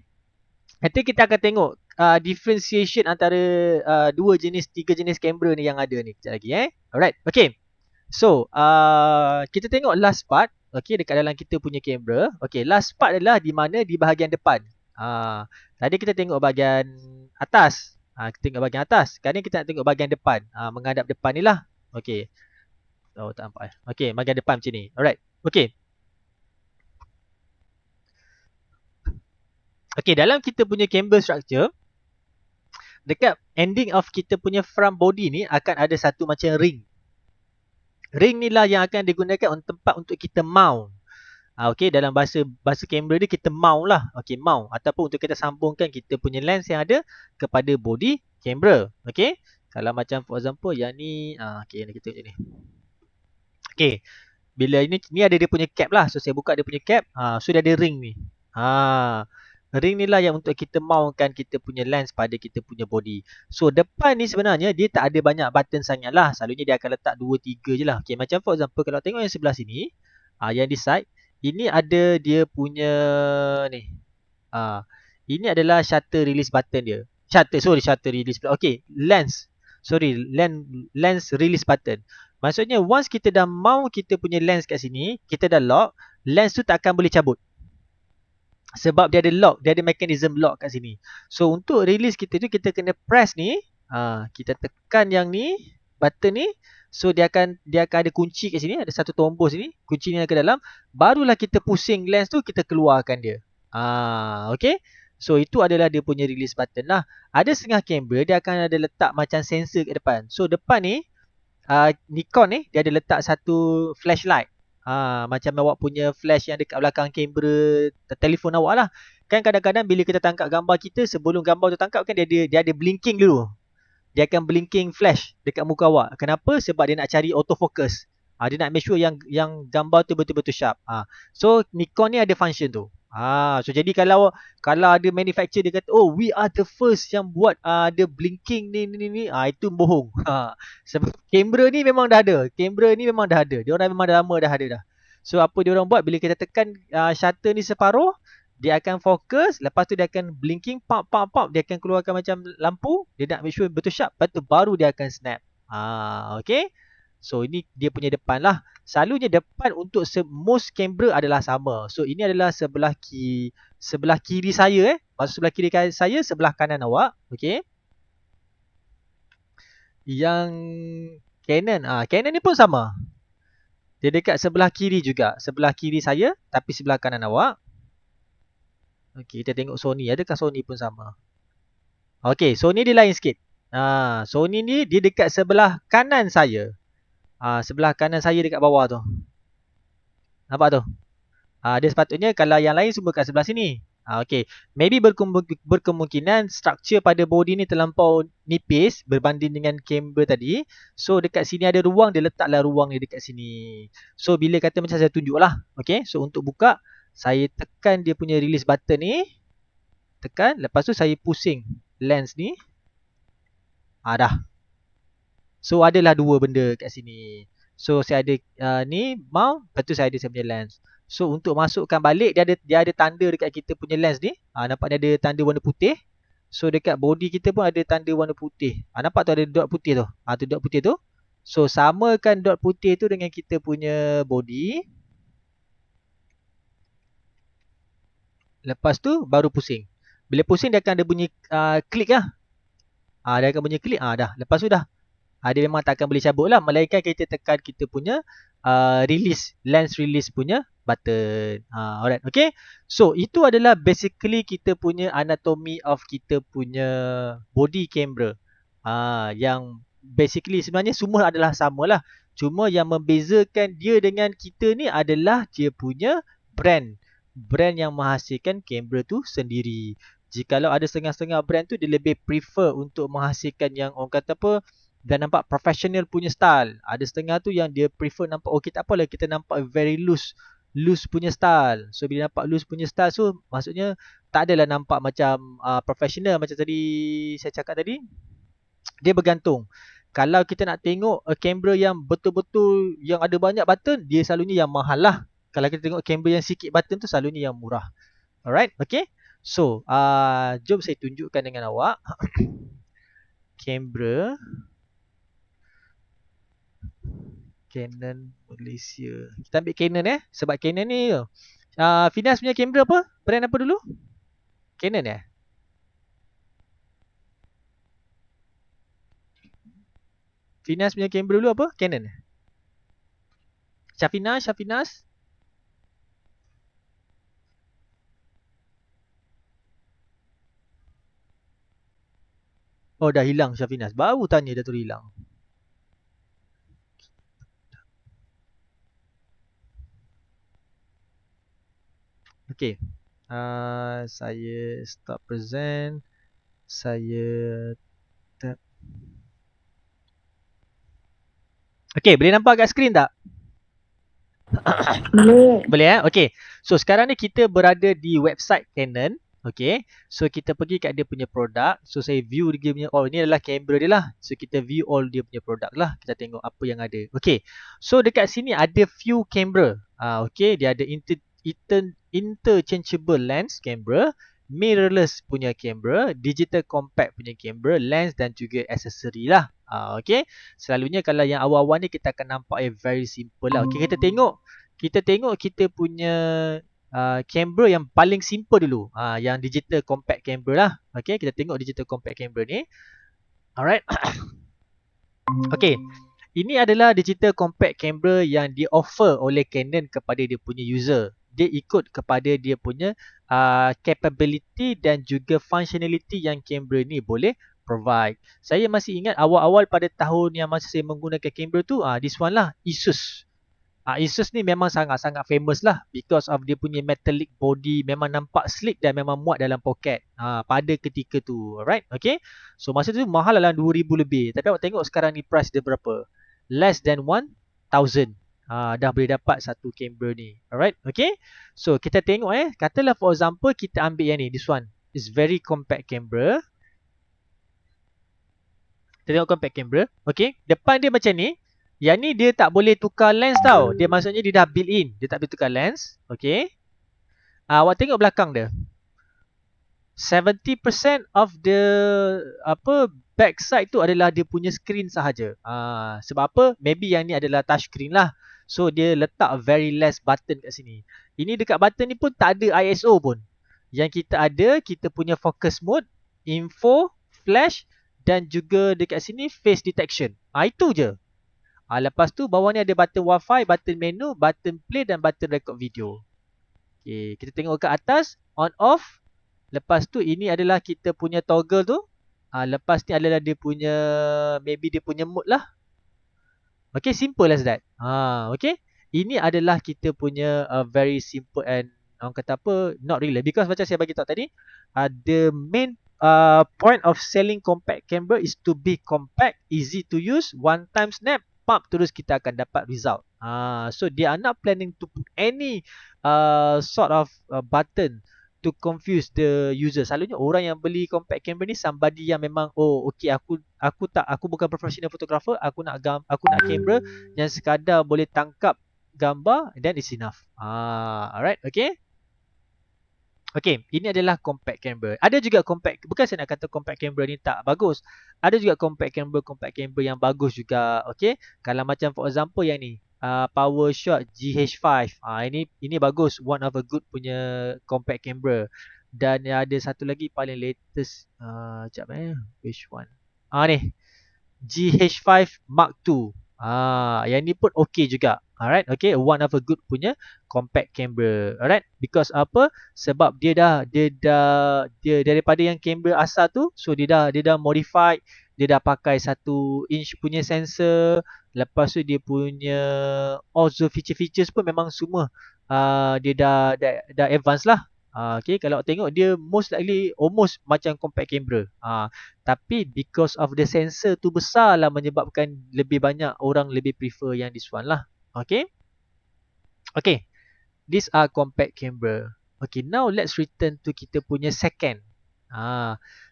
Nanti kita akan tengok differentiation antara 3 jenis kamera ni yang ada ni kejap lagi Alright, okay. So, kita tengok last part, okay, dekat dalam kita punya kamera. Okay, last part adalah di mana di bahagian depan. Tadi kita tengok bahagian atas. Kita tengok bahagian atas. Sekarang ni kita nak tengok bahagian depan. Menghadap depan ni lah. Okay. Oh, tak nampak Okay, bahagian depan macam ni. Alright, okay. Okay, dalam kita punya camber structure, dekat ending of kita punya front body ni akan ada satu macam ring. Ring ni lah yang akan digunakan untuk tempat untuk kita mount. Okay, dalam bahasa kamera ni kita mount lah. Okay, mount. Ataupun untuk kita sambungkan kita punya lens yang ada kepada body kamera. Okay, kalau macam for example yang ni, okay, kita tengok ni. Okay, bila ini ada dia punya cap lah. So, saya buka dia punya cap. So, dia ada ring ni. Ring ni lah yang untuk kita mountkan kita punya lens pada kita punya body. So, depan ni sebenarnya dia tak ada banyak button sangat lah. Selalunya dia akan letak 2-3 je lah. Okay, macam for example kalau tengok yang sebelah sini, yang di side, ini ada dia punya ni. Ini adalah shutter release button dia. Shutter release button. Okay, lens release button. Maksudnya once kita dah mount kita punya lens kat sini, kita dah lock, lens tu tak akan boleh cabut. Sebab dia ada lock, dia ada mechanism lock kat sini. So untuk release kita tu kita kena press ni, kita tekan yang ni, button ni. So dia akan ada kunci kat sini, ada satu tombol sini, kunci ni ke dalam, barulah kita pusing lens tu kita keluarkan dia. Okay. So itu adalah dia punya release button lah. Ada setengah kamera dia akan ada letak macam sensor kat depan. So depan ni Nikon ni dia ada letak satu flashlight. Macam awak punya flash yang dekat belakang kamera telefon awak lah. Kan kadang-kadang bila kita tangkap gambar kita, sebelum gambar tu tangkap kan dia ada blinking dulu. Dia akan blinking flash dekat muka awak. Kenapa? Sebab dia nak cari autofocus. Dia nak make sure yang gambar tu betul-betul sharp. So Nikon ni ada function tu. So jadi kalau ada manufacturer dia kata, oh we are the first yang buat ada blinking ni, itu bohong. Sebab kamera ni memang dah ada. Dia orang memang dah lama dah ada dah. So apa dia orang buat, bila kita tekan shutter ni separuh, dia akan fokus, lepas tu dia akan blinking, pop, dia akan keluarkan macam lampu, dia nak make sure betul sharp, lepas tu baru dia akan snap. Okay. So ini dia punya depan lah. Selalunya depan untuk most kamera adalah sama. So ini adalah sebelah kiri saya Maksud sebelah kiri saya, sebelah kanan awak. Okay. Yang Canon, Canon ni pun sama. Dia dekat sebelah kiri juga. Sebelah kiri saya tapi sebelah kanan awak. Okay, kita tengok Sony. Adakah Sony pun sama? Okay, Sony dia lain sikit. Sony ni dia dekat sebelah kanan saya. Sebelah kanan saya dekat bawah tu. Nampak tu? Dia sepatutnya kalau yang lain semua kat sebelah sini. Okay. Maybe berkemungkinan structure pada body ni terlampau nipis berbanding dengan kamera tadi. So dekat sini ada ruang, dia letaklah ruang ni dekat sini. So bila kata macam saya tunjuk lah. Okay. So untuk buka, saya tekan dia punya release button ni. Tekan. Lepas tu saya pusing lens ni. Dah. So adalah dua benda kat sini. So saya ada ni mount, lepas tu saya ada saya punya lens. So untuk masukkan balik dia ada tanda dekat kita punya lens ni. Nampak dia ada tanda warna putih. So dekat body kita pun ada tanda warna putih. Nampak tu ada dot putih tu. Tu dot putih tu. So samakan dot putih tu dengan kita punya body. Lepas tu baru pusing. Bila pusing dia akan ada bunyi klik lah. Dia akan bunyi klik. Dah. Lepas tu dah. Dia memang tak akan boleh cabut lah. Melainkan kita tekan kita punya lens release punya button. Alright, okay. So, itu adalah basically kita punya anatomy of kita punya body camera. Yang basically sebenarnya semua adalah sama lah. Cuma yang membezakan dia dengan kita ni adalah dia punya brand. Brand yang menghasilkan kamera tu sendiri. Jikalau ada setengah-setengah brand tu, dia lebih prefer untuk menghasilkan yang orang kata apa, dan nampak professional punya style. Ada setengah tu yang dia prefer nampak okay tak apalah kita nampak very loose punya style. So bila nampak loose punya style so maksudnya tak adalah nampak macam professional macam tadi saya cakap tadi. Dia bergantung. Kalau kita nak tengok kamera yang betul-betul yang ada banyak button, dia selalunya yang mahal lah. Kalau kita tengok kamera yang sikit button tu selalunya yang murah. Alright, okay. So, jom saya tunjukkan dengan awak kamera Canon Malaysia. Kita ambil Canon sebab Canon ni Finas punya kamera apa? Brand apa dulu? Canon Finas punya kamera dulu apa? Canon Syafinas. Oh dah hilang Syafinas. Baru tanya dah tu hilang. Okay. Saya stop present. Saya tap. Okay, boleh nampak kat skrin tak? Boleh Okay. So sekarang ni kita berada di website Canon. Okay. So kita pergi kat dia punya produk. So saya view dia punya, oh ni adalah kamera dia lah. So kita view all dia punya produk lah. Kita tengok apa yang ada. Okay. So dekat sini ada few kamera. Okay. Dia ada interchangeable lens kamera, mirrorless punya kamera, digital compact punya kamera, lens dan juga aksesori lah. Okay. Selalunya kalau yang awal-awal ni kita akan nampak very simple lah. Okay. Kita tengok kita punya kamera yang paling simple dulu. Yang digital compact camera lah. Okay, kita tengok digital compact camera ni. Alright. Okay, ini adalah digital compact camera yang di-offer oleh Canon kepada dia punya user. Dia ikut kepada dia punya capability dan juga functionality yang kamera ni boleh provide. Saya masih ingat awal-awal pada tahun yang masa saya menggunakan kamera tu, this one lah, Asus. Asus ni memang sangat-sangat famous lah because of dia punya metallic body, memang nampak sleek dan memang muat dalam poket pada ketika tu. Alright, okay. So masa tu mahal dalam 2,000 lebih. Tapi awak tengok sekarang ni price dia berapa? Less than 1,000. Dah boleh dapat satu kamera ni. Alright, okay. So kita tengok katalah for example kita ambil yang ni, this one. It's very compact camera. Kita tengok compact camera. Okay, depan dia macam ni. Yang ni dia tak boleh tukar lens tau. Dia maksudnya dia dah built in. Dia tak boleh tukar lens. Okay. Awak tengok belakang dia. 70% of the back side tu adalah dia punya screen sahaja. Sebab apa? Maybe yang ni adalah touch screen lah. So dia letak very less button kat sini. Ini dekat button ni pun tak ada ISO pun. Yang kita ada, kita punya focus mode, info, flash dan juga dekat sini face detection. Itu je. Lepas tu bawah ni ada button wifi, button menu, button play dan button record video. Okay, kita tengok ke atas, on off. Lepas tu ini adalah kita punya toggle tu. Lepas ni adalah dia punya, maybe dia punya mode lah. Okay, simple as that. Okay, ini adalah kita punya very simple and orang kata apa, not really. Because macam saya bagi tahu tadi, the main point of selling compact camera is to be compact, easy to use, one time snap. Pump terus kita akan dapat result. So they are not planning to put any sort of button to confuse the user. Selalunya orang yang beli compact camera ni somebody yang memang okay aku bukan professional photographer, aku nak kamera yang sekadar boleh tangkap gambar, then it's enough. Alright, okay. Okay, ini adalah compact camera. Ada juga compact, bukan saya nak kata compact camera ni tak bagus. Ada juga compact camera yang bagus juga. Okay, kalau macam for example yang ni, PowerShot GH5. Ini bagus, one of a good punya compact camera. Dan ada satu lagi paling latest. Sekejap which one? Ni, GH5 Mark II. Yang ni pun okay juga. Alright, okay, one of a good punya compact camera. Alright, because apa? Sebab dia daripada yang kamera asal tu, so dia dah modified, dia dah pakai 1 inch punya sensor. Lepas tu dia punya also feature-features pun memang semua dia dah advance lah. Okay, kalau tengok dia most likely almost macam compact camera. Tapi because of the sensor tu besar lah menyebabkan lebih banyak orang lebih prefer yang this one lah. Okay. Okay. These are compact camera. Okay, now let's return to kita punya second.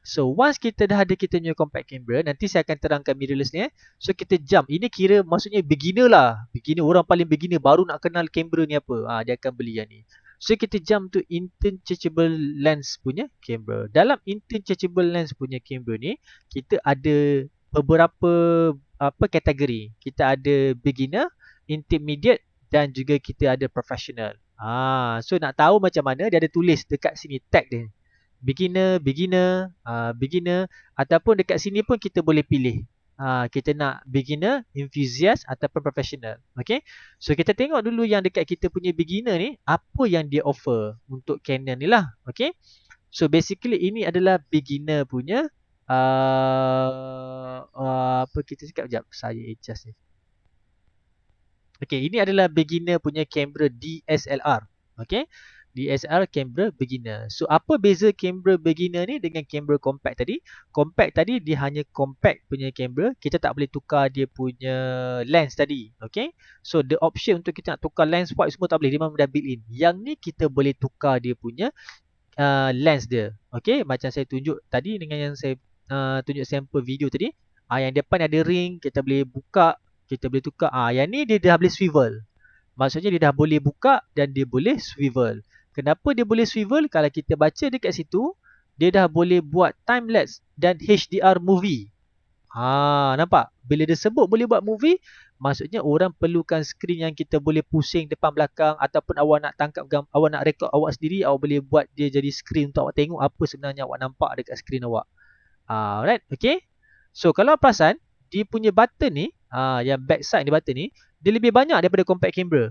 So once kita dah ada kita punya compact camera, nanti saya akan terangkan mirrorless ni. So kita jump. Ini kira maksudnya beginner lah. Beginner, orang paling beginner baru nak kenal kamera ni apa. Dia akan beli yang ni. So kita jump to interchangeable lens punya kamera. Dalam interchangeable lens punya kamera ni, kita ada beberapa kategori. Kita ada beginner, intermediate dan juga kita ada professional. So nak tahu macam mana, dia ada tulis dekat sini tag dia. Beginner, beginner ataupun dekat sini pun kita boleh pilih. Kita nak beginner, enthusiast ataupun professional. Okay. So kita tengok dulu yang dekat kita punya beginner ni, apa yang dia offer untuk Canon ni lah. Okay. So basically ini adalah beginner punya apa kita cakap, sekejap saya adjust ni. Okay, ini adalah beginner punya kamera DSLR. Okay, DSLR kamera beginner. So apa beza kamera beginner ni dengan kamera compact tadi? Compact tadi dia hanya compact punya kamera, kita tak boleh tukar dia punya lens tadi. Okay, so the option untuk kita nak tukar lens wide semua tak boleh, dia memang dah built in. Yang ni kita boleh tukar dia punya lens dia. Okay, macam saya tunjuk tadi dengan yang saya tunjuk sampel video tadi. Yang depan ada ring, kita boleh buka, kita boleh tukar. Yang ni dia dah boleh swivel. Maksudnya dia dah boleh buka dan dia boleh swivel. Kenapa dia boleh swivel? Kalau kita baca dekat situ, dia dah boleh buat time lapse dan HDR movie. Nampak? Bila dia sebut boleh buat movie, maksudnya orang perlukan skrin yang kita boleh pusing depan belakang, ataupun awak nak tangkap gambar, awak nak rekod awak sendiri, awak boleh buat dia jadi skrin untuk awak tengok apa sebenarnya awak nampak dekat skrin awak. Alright, okay. So kalau perasan, dia punya button ni, yang back side ni button ni, dia lebih banyak daripada compact camera.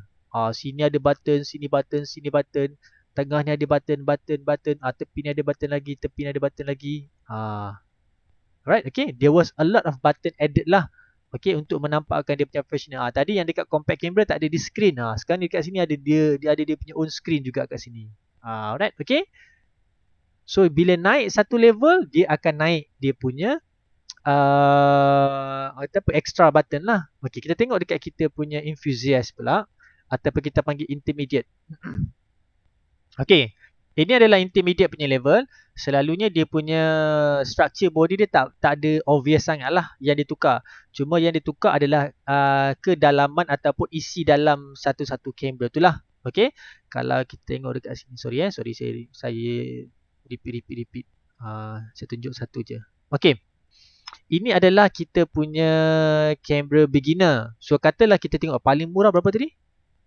Sini ada button, sini button, sini button. Tengah ni ada button. Tepi ni ada button lagi, tepi ni ada button lagi. Alright, okay. There was a lot of button added lah. Okay, untuk menampakkan dia punya professional. Tadi yang dekat compact camera tak ada di screen. Sekarang dekat sini ada dia ada dia punya own screen juga kat sini. Alright, okay. So bila naik satu level, dia akan naik dia punya extra button lah. Okay, kita tengok dekat kita punya enthusiast pula, ataupun kita panggil intermediate. Okay, ini adalah intermediate punya level. Selalunya dia punya structure body dia tak ada obvious sangat lah yang ditukar. Cuma yang ditukar adalah kedalaman ataupun isi dalam satu-satu kamera tu lah. Okay, kalau kita tengok dekat sini, sorry saya repeat. Saya tunjuk satu je. Okay, ini adalah kita punya kamera beginner. So katalah kita tengok paling murah berapa tadi?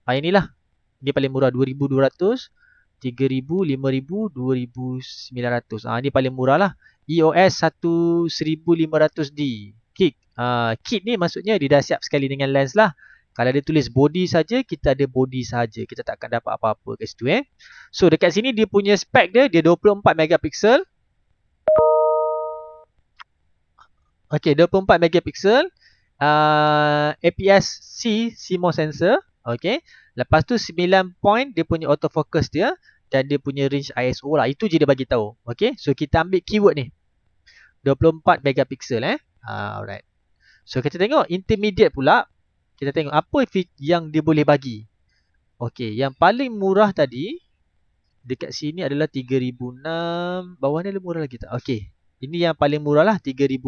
Inilah. Dia paling murah 2,200, 3,000, 5,000, 2,900. Ini paling murah lah. EOS 1500D kit. Kit ni maksudnya dia dah siap sekali dengan lens lah. Kalau dia tulis body saja, kita ada body saja. Kita tak akan dapat apa-apa kat situ. So dekat sini dia punya spek dia 24 megapiksel. Okay, 24 megapiksel. APS-C CMOS sensor. Okay. Lepas tu 9 point dia punya autofocus dia. Dan dia punya range ISO lah. Itu je dia bagi tahu. Okay. So kita ambil keyword ni. 24 megapiksel. Alright. So kita tengok intermediate pula. Kita tengok apa yang dia boleh bagi. Okay. Yang paling murah tadi. Dekat sini adalah 3,006. Bawah ni lebih murah lagi tak? Okay. Ini yang paling murah lah. 3,006.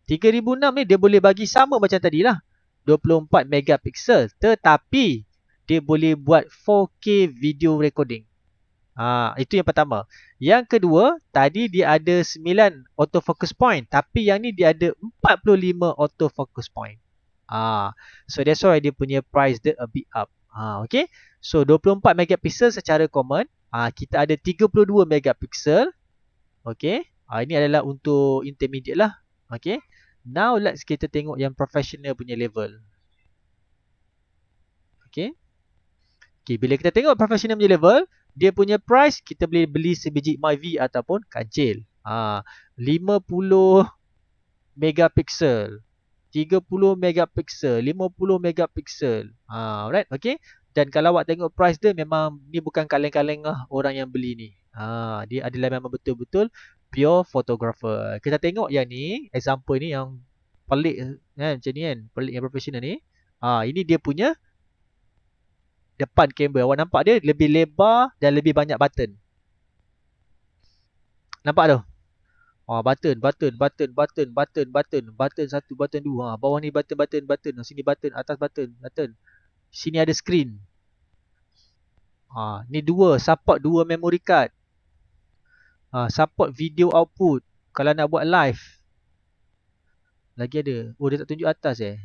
3,006 ni dia boleh bagi sama macam tadi lah. 24 megapiksel. Tetapi dia boleh buat 4K video recording. Itu yang pertama. Yang kedua, tadi dia ada 9 autofocus point. Tapi yang ni dia ada 45 autofocus point. So that's why dia punya price dia a bit up. Okay. So 24 megapiksel secara common. Kita ada 32 megapiksel. Okay. Ini adalah untuk intermediate lah. Okay. Now let's kita tengok yang professional punya level. Okay. Okay, bila kita tengok professional punya level, dia punya price kita boleh beli sebiji MyV ataupun kancil. 50 megapiksel, 30 megapiksel, 50 megapiksel. Alright, okay. Dan kalau awak tengok price dia, memang ni bukan kaleng-kaleng lah orang yang beli ni. Dia adalah memang betul-betul pure photographer. Kita tengok yang ni, example ni yang pelik kan, macam ni kan, pelik yang professional ni. Ini dia punya depan kamera. Awak nampak dia lebih lebar dan lebih banyak button. Nampak tu? Button, button, button, button, button, button, button satu, button dua. Bawah ni button, button, button. Sini button, atas button, button. Sini ada screen. Ni dua, support dua memory card. Support video output kalau nak buat live. Lagi ada. Dia tak tunjuk atas dia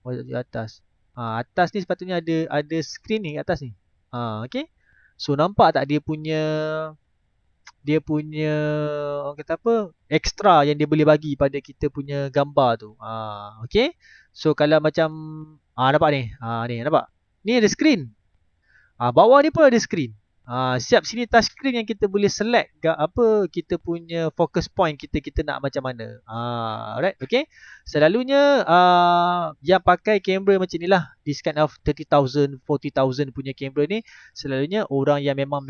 tak tunjuk atas. Atas ni sepatutnya ada screen ni kat atas ni. Okay. So nampak tak dia punya orang kata apa, extra yang dia boleh bagi pada kita punya gambar tu. Okay. So kalau macam nampak ni. Ni nampak. Ni ada screen. Bawah ni pun ada screen. Siap sini touch screen yang kita boleh select kita punya focus point kita nak macam mana. Alright, okay. Selalunya yang pakai kamera macam ni lah, this kind of 30,000, 40,000 punya kamera ni, selalunya orang yang memang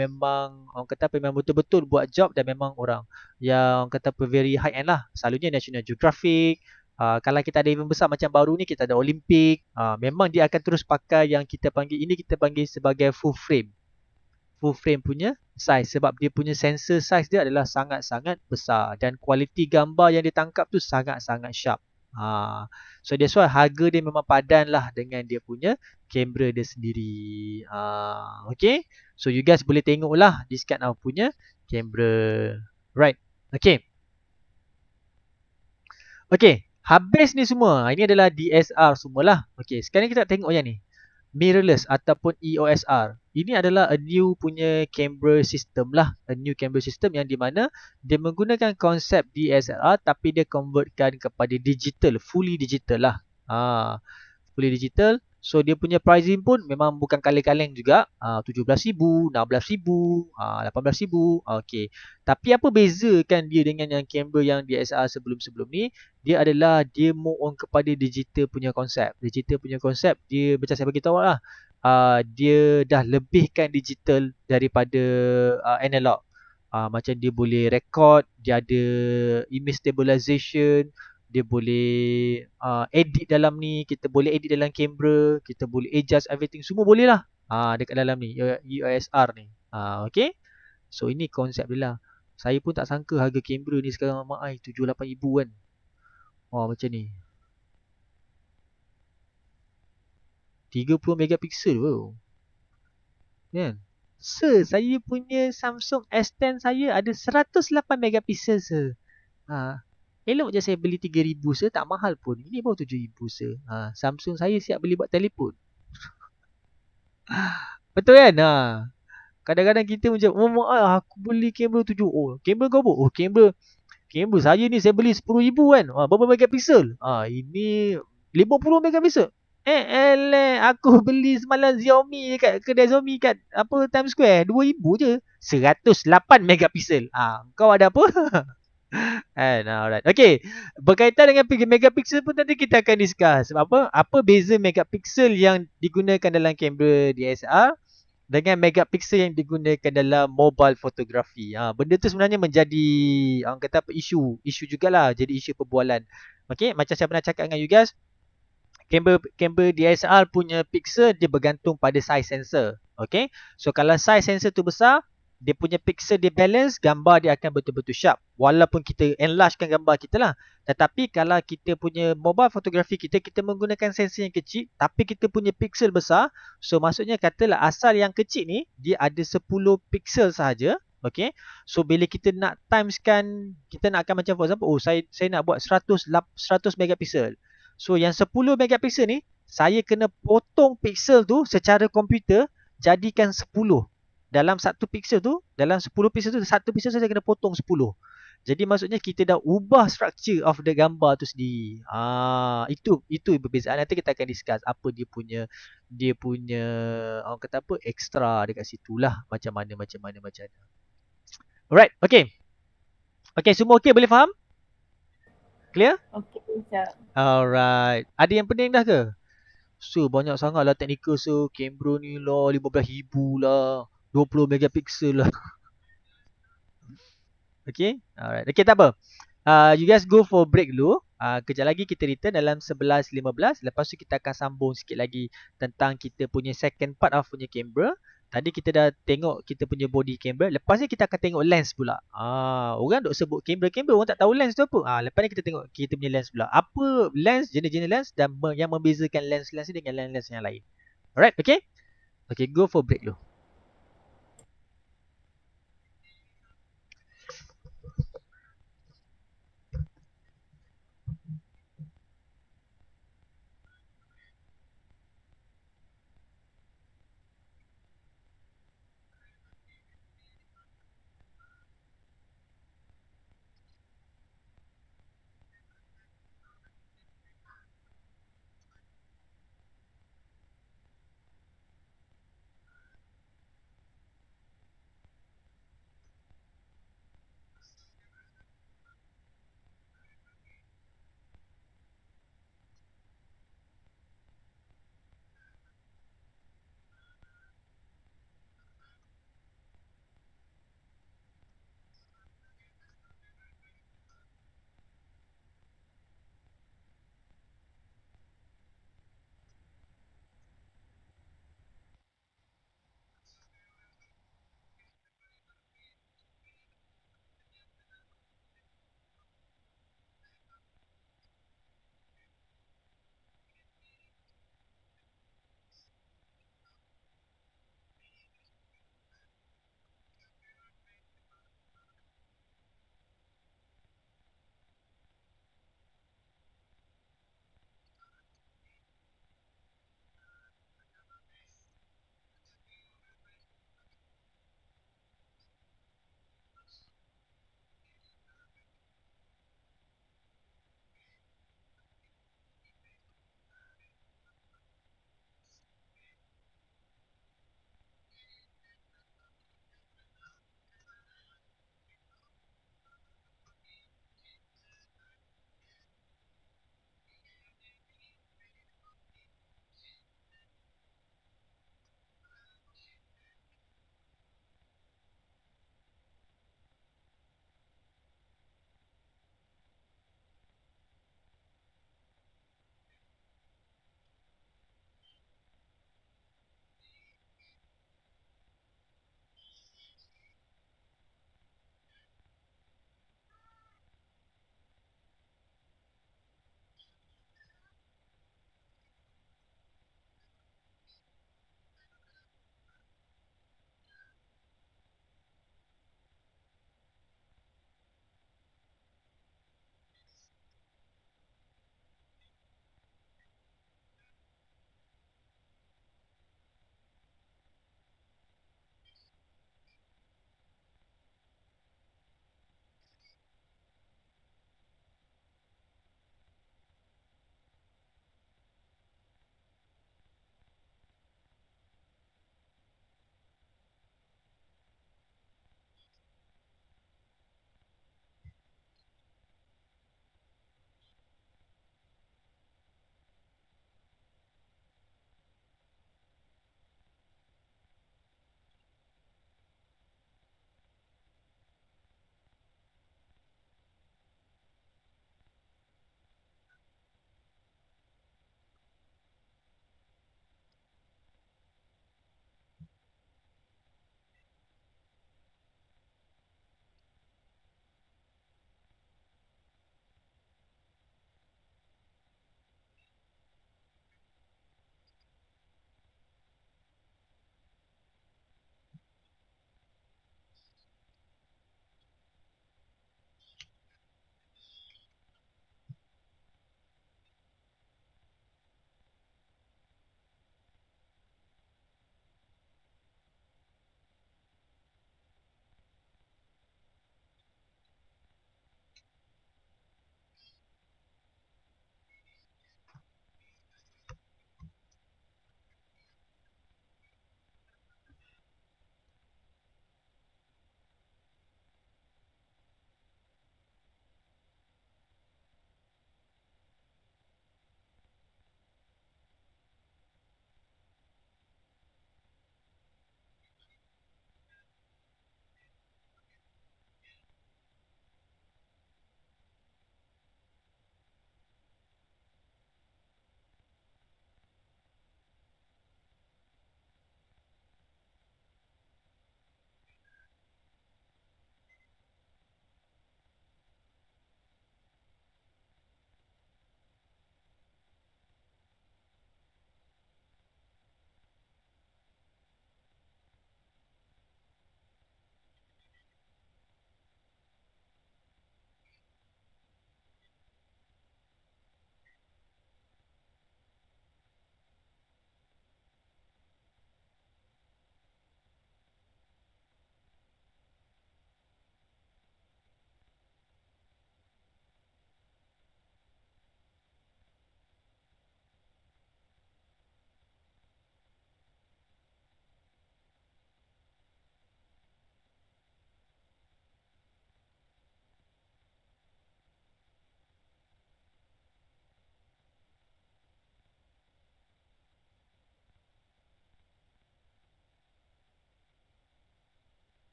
orang kata apa, memang betul-betul buat job, dan memang orang yang kata apa very high end lah. Selalunya National Geographic. Kalau kita ada event besar macam baru ni, kita ada Olympic, memang dia akan terus pakai yang kita panggil sebagai full frame punya size, sebab dia punya sensor size dia adalah sangat-sangat besar dan kualiti gambar yang ditangkap tu sangat-sangat sharp. So that's why harga dia memang padan lah dengan dia punya kamera dia sendiri. Okay, so you guys boleh tengok lah this kind of punya kamera. Right, okay. Okay, habis ni semua. Ini adalah DSR semualah. Okay, sekarang kita tengok yang ni, mirrorless ataupun EOS R. Ini adalah a new punya camera system lah. A new camera system yang di mana dia menggunakan konsep DSLR tapi dia convertkan kepada digital, fully digital lah. Fully digital. So dia punya pricing pun memang bukan kaleng-kaleng juga. 17,000, 16,000, 18,000. Okay. Tapi apa bezakan dia dengan yang kamera yang DSLR sebelum-sebelum ni? Dia more on kepada digital punya konsep. Digital punya konsep dia macam saya beritahu lah. Dia dah lebihkan digital daripada analog. Macam dia boleh record, dia ada image stabilization, dia boleh edit dalam ni, kita boleh edit dalam kamera, kita boleh adjust everything, semua boleh lah dekat dalam ni EOS R ni. Okay. So ini konsep dia lah. Saya pun tak sangka harga kamera ni sekarang 7-8 ribu kan. Macam ni 30 megapiksel bro. Kan? Sir, saya punya Samsung S10 saya ada 108 megapiksel sir. Elok je saya beli 3,000 sir, tak mahal pun. Ini baru 7,000 sir. Samsung saya siap beli buat telefon. Betul kan? Kadang-kadang kita macam, aku beli kamera 7. Kamera kau apa? Kamera saya ni saya beli 10,000 kan. Berapa megapiksel? Ini 50 megapiksel. Aku beli semalam Xiaomi dekat kedai Xiaomi kat Times Square 2,000 je. 108 megapiksel. Kau ada apa? Alright. Okay. Berkaitan dengan megapiksel pun nanti kita akan discuss. Apa beza megapiksel yang digunakan dalam kamera DSLR dengan megapiksel yang digunakan dalam mobile fotografi. Benda tu sebenarnya menjadi orang kata apa, isu jugalah, jadi isu perbualan. Okay, macam saya pernah cakap dengan you guys, kamera DSLR punya pixel dia bergantung pada size sensor. Okay, so kalau size sensor tu besar, dia punya pixel dia balance, gambar dia akan betul-betul sharp. Walaupun kita enlargekan gambar kita lah. Tetapi kalau kita punya mobile fotografi kita menggunakan sensor yang kecil tapi kita punya pixel besar. So maksudnya katalah asal yang kecil ni dia ada 10 pixel sahaja. Okay, so bila kita nak timeskan, kita nak akan macam for example, saya nak buat 100 megapiksel. So yang 10 megapiksel ni saya kena potong pixel tu secara komputer jadikan 10. Dalam 1 pixel tu, dalam 10 pixel tu, 1 pixel saya kena potong 10. Jadi maksudnya kita dah ubah structure of the gambar tu sendiri. Itu perbezaan. Nanti kita akan discuss apa dia punya orang kata apa, extra dekat situ lah. Macam mana. Alright, okay. Okay, semua okay, boleh faham? Clear? Okay, sekejap. Alright. Ada yang pening dah ke? So banyak sangat lah technical so kamera ni lah 15,000 lah, 20 megapiksel lah. Okay, alright. Okay, tak apa. You guys go for break dulu. Kejap lagi kita return dalam 11.15. Lepas tu kita akan sambung sikit lagi tentang kita punya second part of punya kamera. Tadi kita dah tengok kita punya body camera. Lepas ni kita akan tengok lens pula. Orang duk sebut kamera-kamera, orang tak tahu lens tu apa. Lepas ni kita tengok kita punya lens pula. Apa lens, jenis-jenis lens dan yang membezakan lens-lens ni dengan lens-lens yang lain. Alright, okay? Okay, go for break dulu.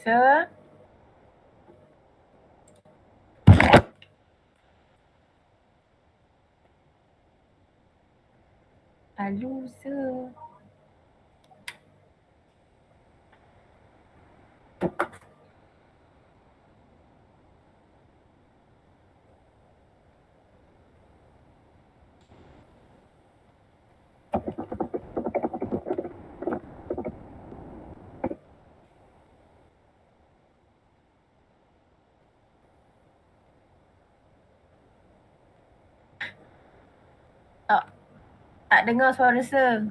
Sir. Lalu, sir. Tak dengar suara sir.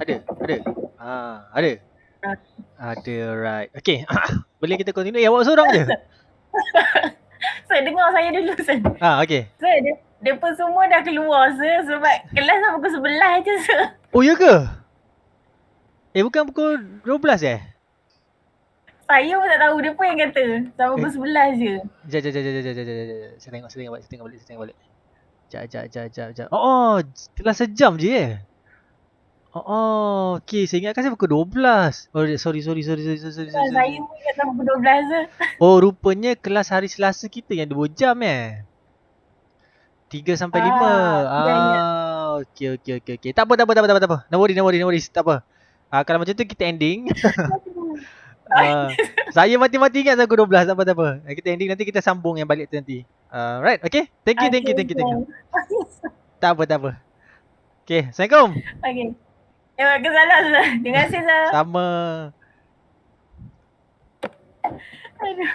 Ada. Ada. Ada, right. Okay. Boleh kita continue? Awak seorang je? Sir, dengar saya dulu, sir. Okay. Sir, mereka semua dah keluar, sir. Sebab kelas dah pukul 11 je, sir. Oh, ya ke? Bukan pukul 12 Saya pun tak tahu. Dia pun yang kata. Sampai pukul 11 je. Sekejap. Saya tengok balik. Sekejap. Oh, kelas sejam je okay. Saya ingatkan saya pukul 12. Oh, sorry. Saya pun ingat sampai pukul 12 je. Oh, rupanya kelas hari Selasa kita yang 2 jam 3 sampai 5. Ya. Okay. Tak apa. No worries. Tak apa. Kalau macam tu kita ending. Saya mati-mati ingat saya pukul 12. Tak apa. Kita ending, nanti kita sambung yang balik tu nanti. Right, okay. Thank you. Tak apa. Okay, Assalamualaikum. Okay. Waalaikumsalam, sir. Terima kasih, sir. Sama. Aduh.